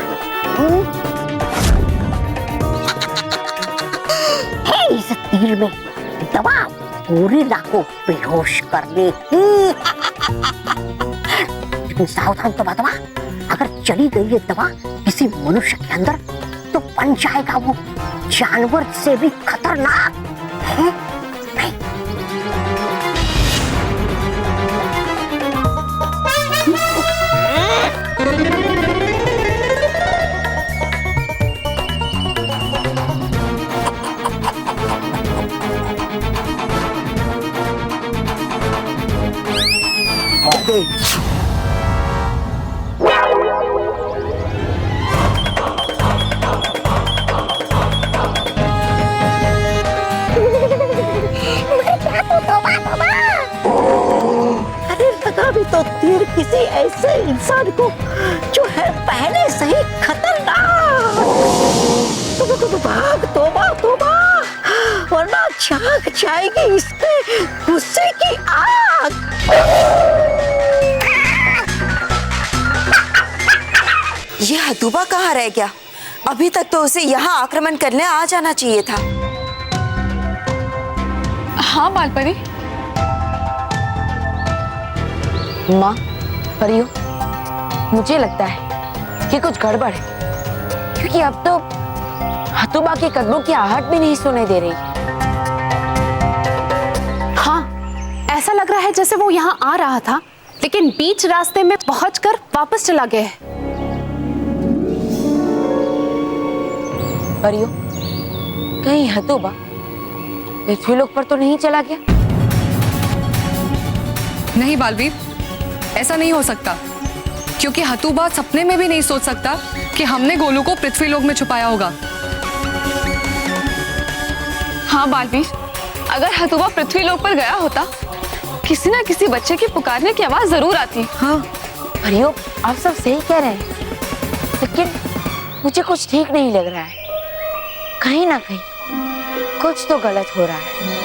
है इस तीर में दवा गोरिल्ला को बेहोश करने की। लेकिन सावधान तो दवा, अगर चली गई ये दवा किसी मनुष्य के अंदर तो बन जाएगा वो जानवर से भी खतरनाक है। भी तो तीर किसी ऐसे इंसान को जो है पहले से ही खतरनाक। तो भाग, तोबा तोबा, वरना झांक जाएगी इसके गुस्से की आग। ये हतुबा कहाँ रह गया? अभी तक तो उसे यहाँ आक्रमण करने आ जाना चाहिए था। हाँ बालपरी। माँ, परियो, मुझे लगता है कि कुछ गड़बड़ है, क्योंकि अब तो हतुबा के कदमों की आहट भी नहीं सुनाई दे रही। हाँ, ऐसा लग रहा है जैसे वो यहाँ आ रहा था, लेकिन बीच रास्ते में पहुंचकर वापस चला गया है। परियो, कहीं हतुबा पृथ्वी लोक पर तो नहीं चला गया? नहीं बालवीर, ऐसा नहीं हो सकता, क्योंकि हतुबा सपने में भी नहीं सोच सकता कि हमने गोलू को पृथ्वी लोक में छुपाया होगा। हाँ बालवीर, अगर हतुबा पृथ्वी लोक पर गया होता, किसी ना किसी बच्चे की पुकारने की आवाज जरूर आती। हाँ परियो, आप सब सही कह रहे हैं, लेकिन मुझे कुछ ठीक नहीं लग रहा है। कहीं ना कहीं कुछ तो गलत हो रहा है।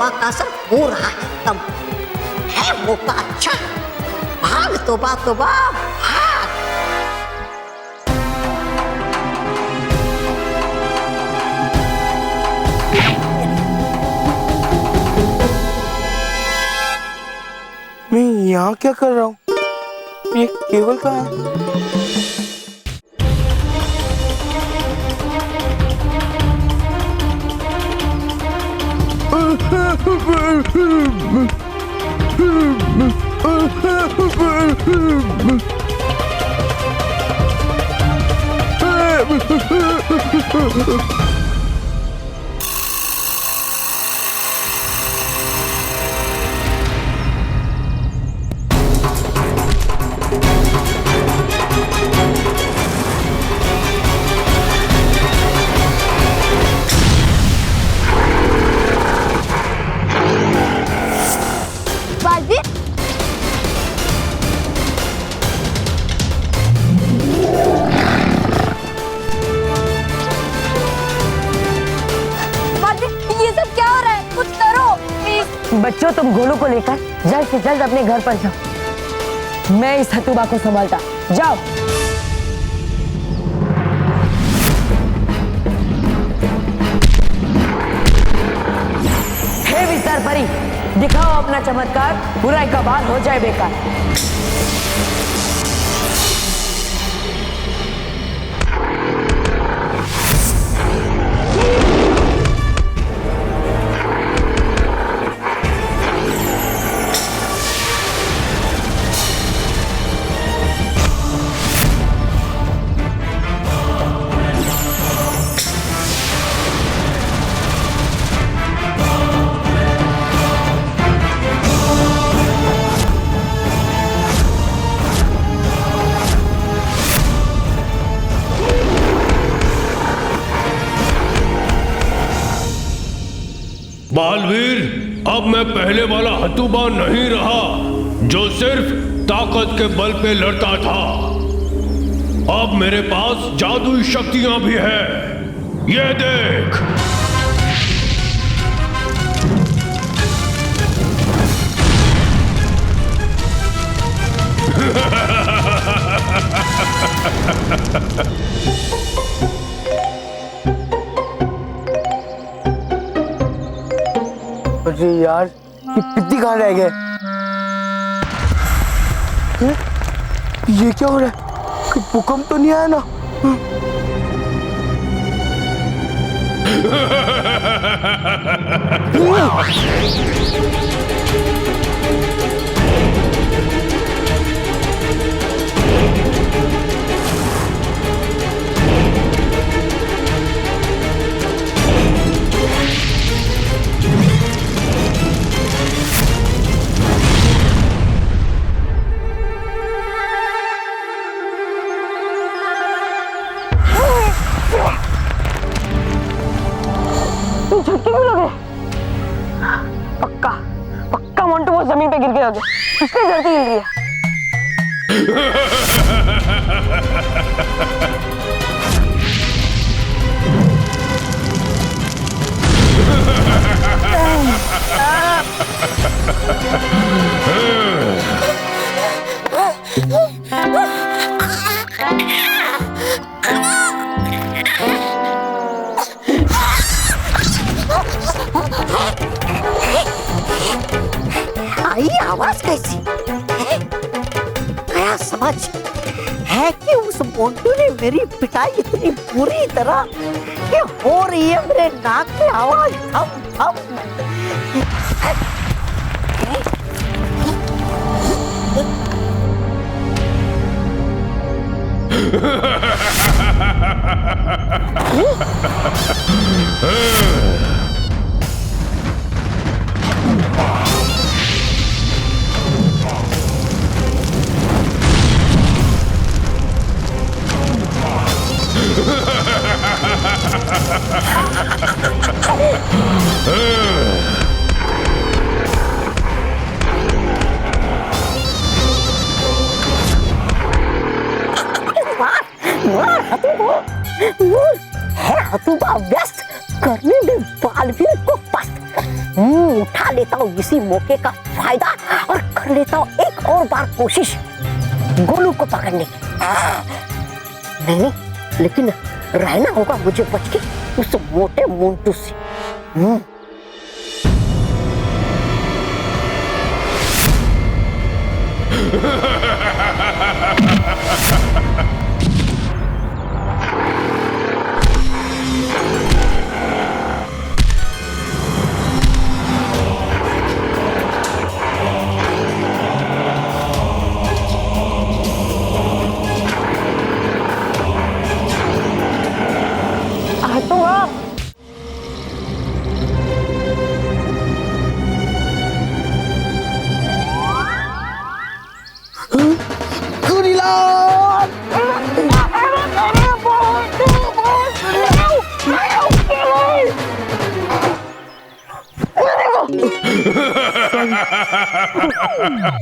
तोबा का असर हो रहा है कम। है मौका अच्छा, भाग तोबा तोबा भाग। मैं यहाँ क्या कर रहा हूँ? ये केवल कहाँ है? बच्चों, तुम गोलू को लेकर जल्द से जल्द अपने घर पर जाओ। मैं इस हतुबा को संभालता। जाओ। हे विस्तार परी, दिखाओ अपना चमत्कार, बुराई का बाल हो जाए बेकार। बालवीर, अब मैं पहले वाला हतुबा नहीं रहा जो सिर्फ ताकत के बल पे लड़ता था। अब मेरे पास जादुई शक्तियां भी है। ये देख। अरे यार, ये पिद्दी कहाँ रह गए? ये क्या हो रहा है? भूकंप तो नहीं आया ना? झटके क्यों लगे? पक्का पक्का मोंटू वो जमीन पे गिर गया होगा, इसलिए धरती हिल रही है। आई आवाज कैसी है? क्या समझ है कि उस मोंटू ने मेरी पिटाई इतनी बुरी तरह कि हो रही है मेरे नाक में आवाज थम थम। हतुबा व्यस्त करने में बालवीर को पस्त। मुंह उठा लेता हूँ इसी मौके का फायदा और कर लेता हूँ एक और बार कोशिश गोलू को पकड़ने की। नहीं, लेकिन रहना होगा मुझे बच के उस मोटे मोंटू से।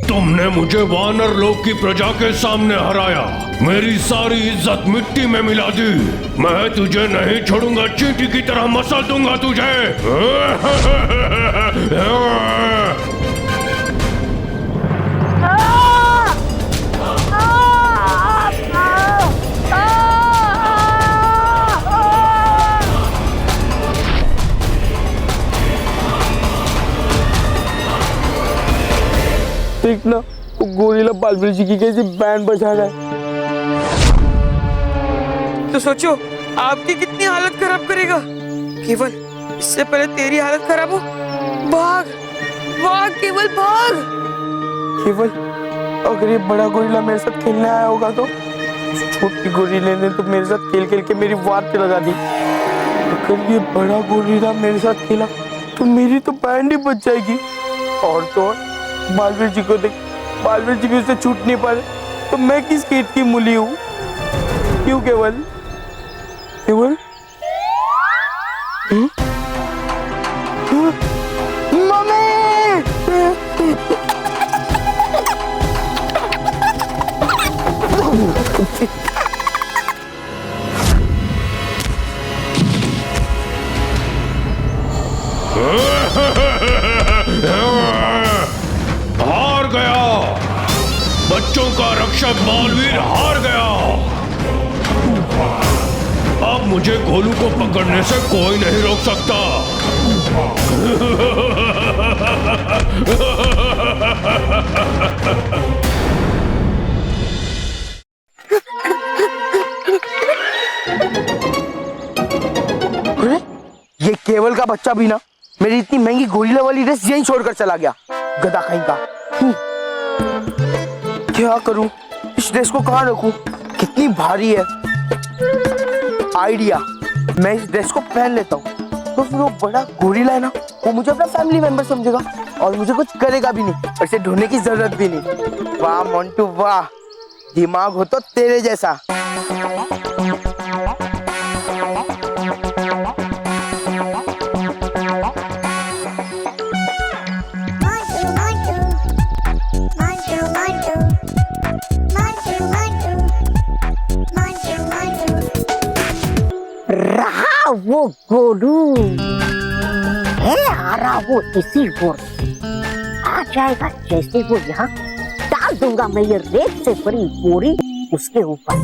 तुमने मुझे वानर लोक की प्रजा के सामने हराया, मेरी सारी इज्जत मिट्टी में मिला दी। मैं तुझे नहीं छोड़ूंगा, चींटी की तरह मसल दूंगा तुझे। देख ना, वो गोरिल्ला बालवीर जी की कैसी बैंड बजा रहा है। तो सोचो आपकी कितनी हालत खराब करेगा। केवल इससे पहले तेरी हालत खराब हो, भाग भाग केवल भाग। केवल अगर ये बड़ा गोरिल्ला मेरे साथ खेलने आया होगा तो छोटी गोरिल्ले ने तो मेरे साथ खेल खेल के मेरी वाट पे लगा दी। अगर ये बड़ा गोरिल्ला मेरे साथ खेला तो मेरी तो बैंड ही बच जाएगी। और तो और बालवीर जी को देख, बालवीर जी भी उससे छूट नहीं पा रहे, तो मैं किस कीट की मूली हूँ? क्यों केवल? केवल मम्मी! हार गया, बच्चों का रक्षक बालवीर हार गया। अब मुझे गोलू को पकड़ने से कोई नहीं रोक सकता। अरे ये केवल का बच्चा भी ना मेरी इतनी महंगी गोरिल्ला वाली ड्रेस यहीं छोड़कर चला गया, गधा कहीं का। क्या करूं, इस ड्रेस को कहाँ रखूं? कितनी भारी है। आइडिया, मैं इस ड्रेस को पहन लेता हूँ तो फिर वो बड़ा गोरिल्ला है ना, वो मुझे अपना फैमिली मेंबर समझेगा और मुझे कुछ करेगा भी नहीं, और इसे ढूंढने की जरूरत भी नहीं। वाह मोंटू वाह, दिमाग हो तो तेरे जैसा। वो गोलू है, आ रहा वो इसी ओर आ जाएगा। जैसे वो यहाँ डाल दूंगा मैं ये रेत से भरी बोरी उसके ऊपर।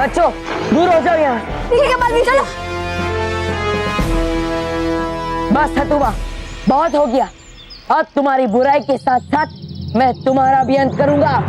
बच्चों दूर हो जाओ यहाँ। ठीक है बालवीर, चलो। बस हतुबा, बहुत हो गया। अब तुम्हारी बुराई के साथ साथ मैं तुम्हारा भी अंत करूंगा।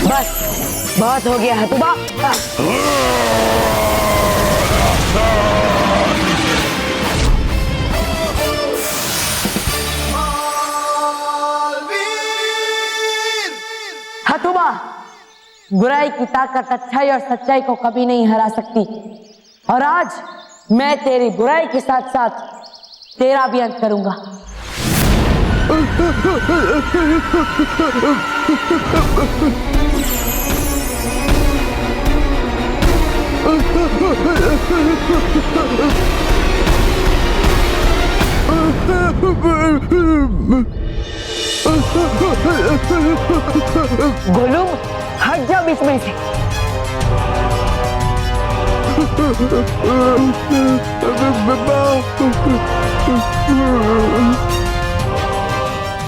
बस बहुत हो गया हतुबा। हतुबा, बुराई की ताकत अच्छाई और सच्चाई को कभी नहीं हरा सकती, और आज मैं तेरी बुराई के साथ साथ तेरा भी अंत करूंगा। गोलू, हट जा बीच में से।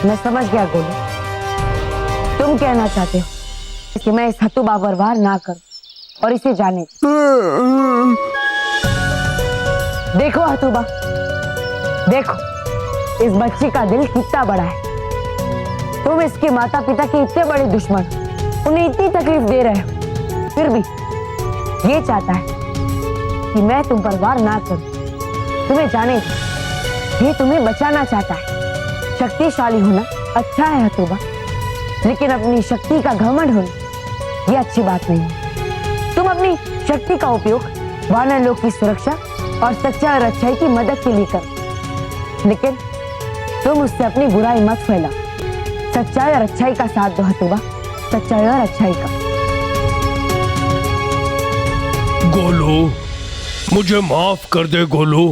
मैं समझ गया गोलू, तुम कहना चाहते हो कि मैं इस हतुबा पर वार ना करूं और इसे जाने। देखो हतुबा, देखो इस बच्ची का दिल कितना बड़ा है। तुम इसके माता पिता के इतने बड़े दुश्मन, उन्हें इतनी तकलीफ दे रहे हो, फिर भी ये चाहता है कि मैं तुम पर वार ना करूं, तुम्हें जाने दो। ये तुम्हें बचाना चाहता है। शक्तिशाली होना अच्छा है हतुबा, लेकिन अपनी शक्ति का घमंड होना ये अच्छी बात नहीं है। तुम अपनी शक्ति का उपयोग वानर लोग की सुरक्षा और सच्चाई और अच्छाई की मदद के लिए करो, लेकिन तुम उससे अपनी बुराई मत फैलाओ। सच्चाई और अच्छाई का साथ दो हतुबा, सच्चाई और अच्छाई का। गोलू, मुझे माफ कर दे गोलू।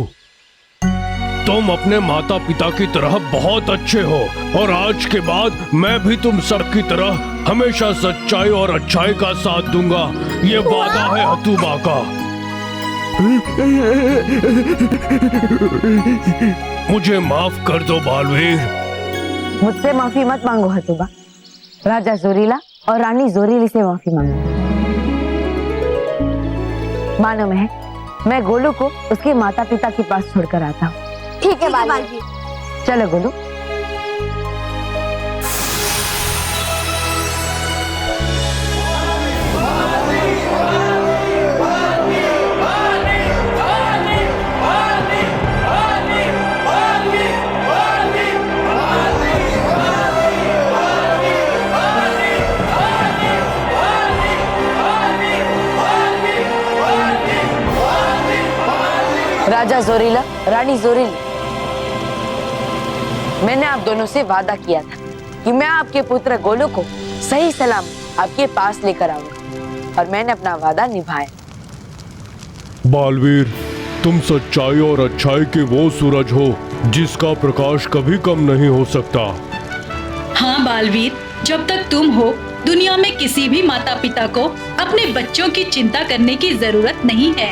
तुम अपने माता पिता की तरह बहुत अच्छे हो, और आज के बाद मैं भी तुम सब की तरह हमेशा सच्चाई और अच्छाई का साथ दूंगा। ये वादा है हतुबा का। मुझे माफ कर दो बालवीर। मुझसे माफी मत मांगो हतुबा, राजा जोरीला और रानी जोरीली से माफी मांगो। मानो मैं गोलू को उसके माता पिता के पास छोड़कर आता हूँ। ठीक है बालवीर। चलो गोलू। राजा जोरीला, रानी जोरीली, मैंने आप दोनों से वादा किया था कि मैं आपके पुत्र गोलू को सही सलाम आपके पास लेकर आऊंगा, और मैंने अपना वादा निभाया। बालवीर, तुम सच्चाई और अच्छाई के वो सूरज हो जिसका प्रकाश कभी कम नहीं हो सकता। हाँ बालवीर, जब तक तुम हो दुनिया में किसी भी माता पिता को अपने बच्चों की चिंता करने की जरूरत नहीं है।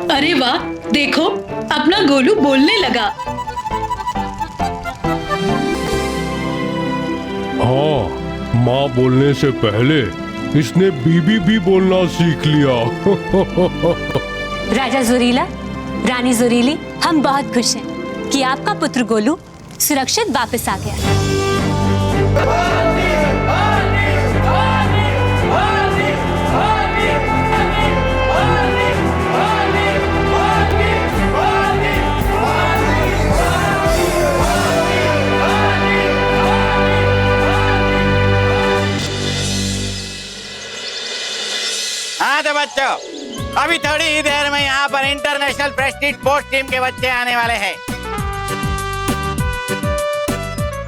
अरे वाह, देखो अपना गोलू बोलने लगा। हाँ, माँ बोलने से पहले इसने बीबी भी बोलना सीख लिया। राजा जोरीला, रानी जोरीली, हम बहुत खुश हैं कि आपका पुत्र गोलू सुरक्षित वापस आ गया। हाँ तो बच्चों, अभी थोड़ी ही देर में यहाँ पर इंटरनेशनल प्रेस्टीज स्पोर्ट्स टीम के बच्चे आने वाले हैं।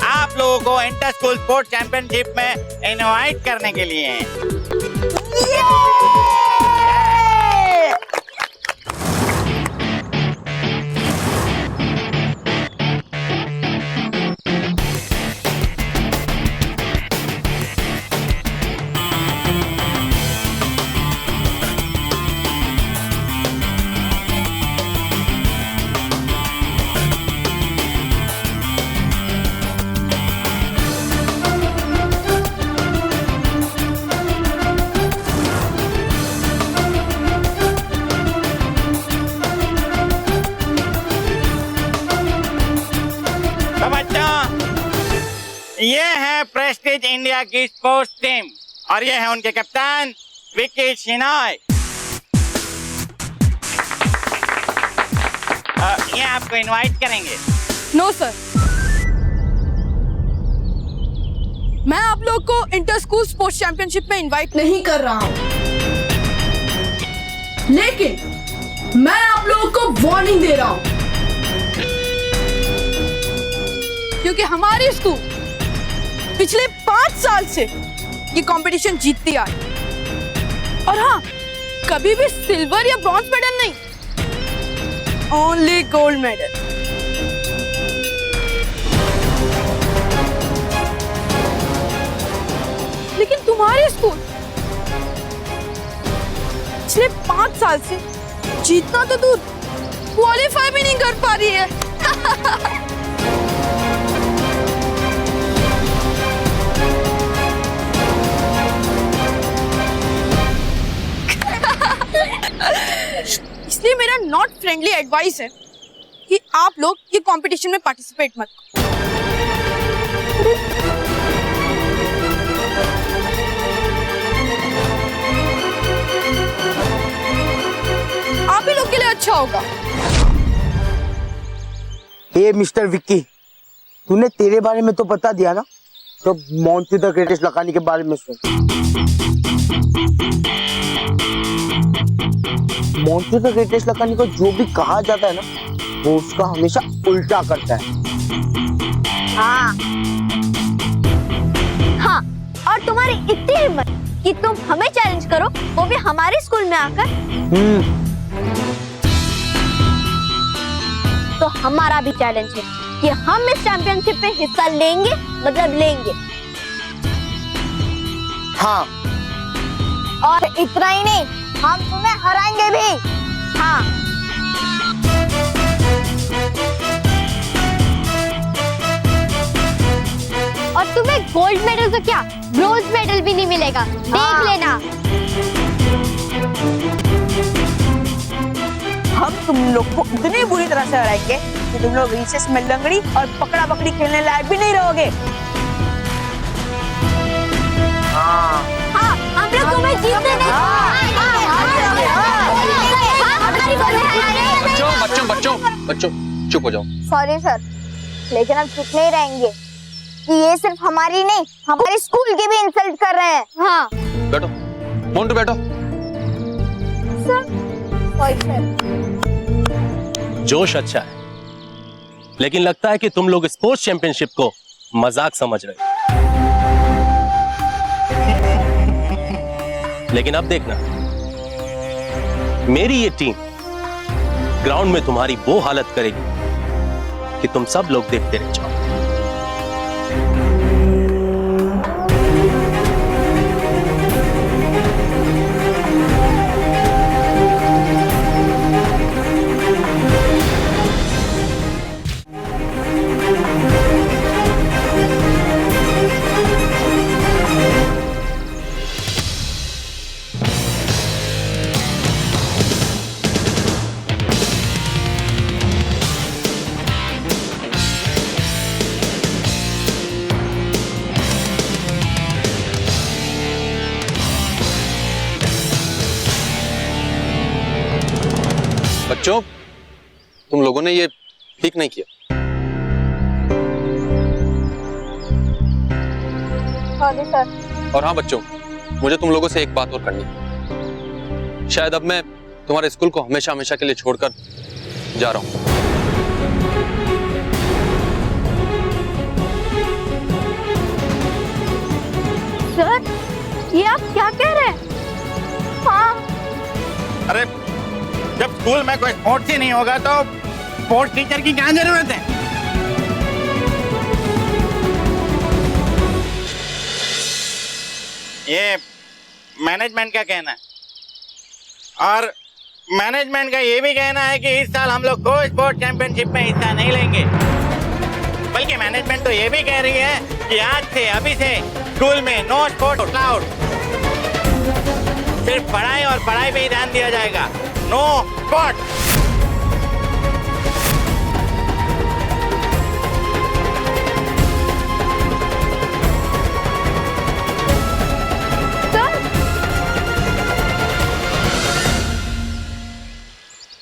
आप लोगों को इंटर स्कूल स्पोर्ट्स चैंपियनशिप में इनवाइट करने के लिए। ये है प्रेस्टीज इंडिया की स्पोर्ट्स टीम और ये है उनके कप्तान विकी शिनॉय। ये आपको इनवाइट करेंगे। नो सर, मैं आप लोग को इंटर स्कूल स्पोर्ट्स चैंपियनशिप में इनवाइट नहीं कर रहा हूं, लेकिन मैं आप लोगों को वार्निंग दे रहा हूं क्योंकि हमारी स्कूल पिछले 5 साल से ये कंपटीशन जीतती आई और हाँ, कभी भी सिल्वर या ब्रॉन्ज मेडल नहीं, ओनली गोल्ड मेडल। लेकिन तुम्हारी स्कूल पिछले 5 साल से जीतना तो दूर, क्वालिफाई भी नहीं कर पा रही है। इसलिए मेरा नॉट फ्रेंडली एडवाइस है कि आप लोग ये कंपटीशन में पार्टिसिपेट मत करो। आप ही लोग के लिए अच्छा होगा। हे मिस्टर विक्की, तूने तेरे बारे में तो बता दिया ना, तो मोंटी द ग्रेटेस्ट लकानी के बारे में सुन। मोंटी द ग्रेटेस्ट लकानी को जो भी कहा जाता है ना, वो उसका हमेशा उल्टा करता है। हाँ, हाँ, और तुम्हारी इतनी हिम्मत कि तुम हमें चैलेंज करो, वो भी हमारे स्कूल में आकर। तो हमारा भी चैलेंज है कि हम इस चैंपियनशिप में हिस्सा लेंगे, मतलब लेंगे। हाँ, और इतना ही नहीं, हम तुम्हें हराएंगे भी। हाँ, और तुम्हें गोल्ड मेडल तो क्या, ब्रोंज मेडल भी नहीं मिलेगा। देख लेना। हम तुम लोग को इतनी बुरी तरह से हराएंगे कि तुम लोग रिसेस में लंगड़ी और पकड़ा पकड़ी खेलने लायक भी नहीं रहोगे। हाँ, हम लोग तुम्हें जीतने नहीं। बच्चों चुप हो जाओ। सॉरी सर, लेकिन हम चुप नहीं रहेंगे कि ये सिर्फ हमारी नहीं, हमारे स्कूल की भी इंसल्ट कर रहे हैं। हाँ, बैठो मोंटू, बैठो। Sir, sorry sir. जोश अच्छा है, लेकिन लगता है कि तुम लोग स्पोर्ट्स चैंपियनशिप को मजाक समझ रहे हो। लेकिन अब देखना, मेरी ये टीम ग्राउंड में तुम्हारी वो हालत करेगी कि तुम सब लोग देखते रह जाओ। तुम लोगों ने ये ठीक नहीं किया। हाँ जी सर। और हाँ बच्चों, मुझे तुम लोगों से एक बात और करनी है। शायद अब मैं तुम्हारे स्कूल को हमेशा हमेशा के लिए छोड़कर जा रहा हूँ। सर, ये आप क्या कह रहे हैं? हाँ। अरे जब स्कूल में कोई स्पोर्ट्स ही नहीं होगा तो स्पोर्ट्स टीचर की क्या जरूरत है? ये मैनेजमेंट का कहना है, और मैनेजमेंट का ये भी कहना है कि इस साल हम लोग को स्पोर्ट्स चैंपियनशिप में हिस्सा नहीं लेंगे। बल्कि मैनेजमेंट तो ये भी कह रही है कि आज से अभी से स्कूल में नो स्पोर्ट्स अलाउड, सिर्फ पढ़ाई और पढ़ाई पे ही ध्यान दिया जाएगा। No sports.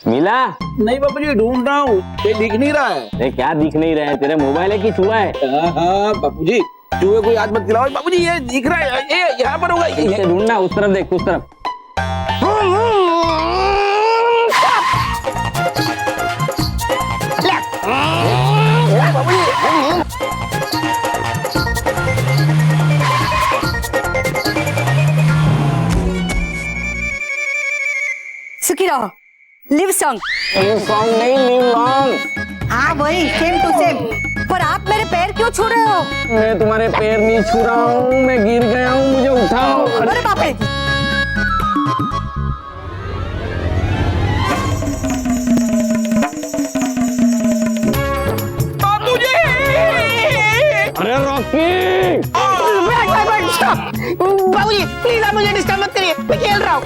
मिला? नहीं बाबू जी, ढूंढ रहा हूँ, ये दिख नहीं रहा है। अरे क्या दिख नहीं रहा है? तेरे मोबाइल है कि चूहा है? हाँ बाबू जी, चूहे कोई हाथ मत खिलाओ। बाबू जी ये दिख रहा है, ये यहाँ पर होगा। इसे ढूंढना, उस तरफ देख, उस तरफ। सुखी रहो। Live song. लिव सॉन्ग नहीं, लिव लॉन्ग। हाँ वही, सेम टू सेम। पर आप मेरे पैर क्यों छू रहे हो? मैं तुम्हारे पैर नहीं छू रहा हूँ, मैं गिर गया हूँ, मुझे उठाओ। अरे बाप रे। बाबूजी! अरे रॉकी! बाबूजी प्लीज आप मुझे डिस्टर्ब मत करिए, मैं खेल रहा हूँ।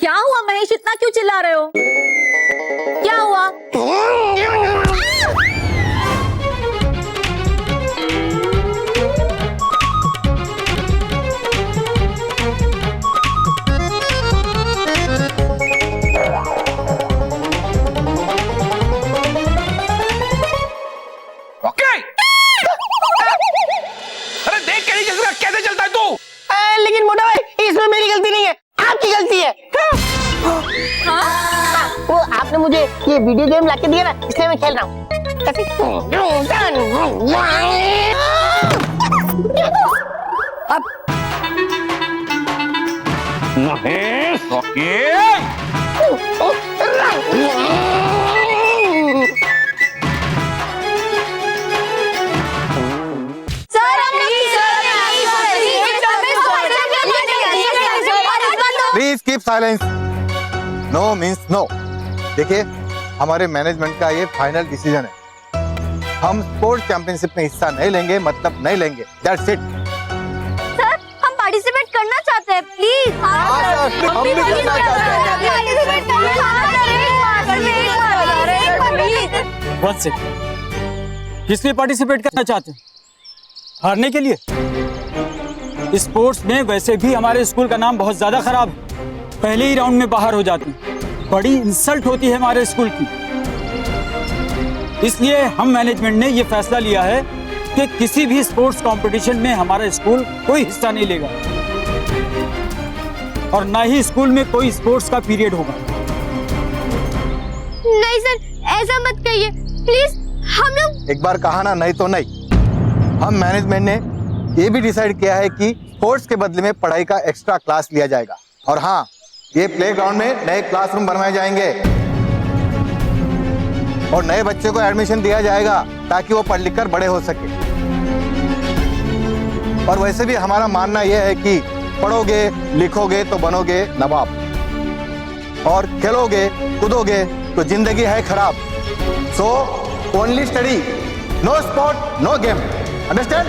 क्या हुआ महेश, इतना क्यों चिल्ला रहे हो? क्या हुआ? ओके। अरे देख के नहीं चल रहा, कैसे चलता है तू? लेकिन मोटा भाई, इसमें मेरी गलती नहीं है, आपकी गलती है। वो आपने मुझे ये वीडियो गेम लाके दिया ना, इसलिए मैं खेल रहा हूँ। अब Mahesh, okay. Please keep silence. No means no. देखिए, हमारे मैनेजमेंट का ये फाइनल डिसीजन है। हम स्पोर्ट्स चैंपियनशिप में हिस्सा नहीं लेंगे, मतलब नहीं लेंगे। That's it. सर, हम पार्टिसिपेट करना चाहते हैं, प्लीज। हम भी करना चाहते हैं। वन सेकंड, किस लिए पार्टिसिपेट करना चाहते हैं? हारने के लिए? स्पोर्ट्स में वैसे भी हमारे स्कूल का नाम बहुत ज्यादा खराब है, पहले ही राउंड में बाहर हो जाते हैं, बड़ी इंसल्ट होती है हमारे स्कूल की। इसलिए हम मैनेजमेंट ने ये फैसला लिया है कि किसी भी स्पोर्ट्स कंपटीशन में हमारा स्कूल कोई हिस्सा नहीं लेगा और ना ही स्कूल में कोई स्पोर्ट्स का पीरियड होगा। नहीं सर, ऐसा मत कहिए प्लीज। हम लोग एक बार कहा ना, नहीं तो नहीं। हम मैनेजमेंट ने ये भी डिसाइड किया है कि स्पोर्ट्स के बदले में पढ़ाई का एक्स्ट्रा क्लास लिया जाएगा। और हाँ, ये प्लेग्राउंड में नए क्लासरूम बनवाए जाएंगे और नए बच्चों को एडमिशन दिया जाएगा ताकि वो पढ़ लिख कर बड़े हो सके। और वैसे भी हमारा मानना यह है कि पढ़ोगे लिखोगे तो बनोगे नवाब, और खेलोगे कूदोगे तो जिंदगी है खराब। So only study, no sport, no game. Understand?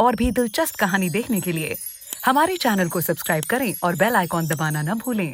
और भी दिलचस्प कहानी देखने के लिए हमारे चैनल को सब्सक्राइब करें और बेल आइकॉन दबाना न भूलें।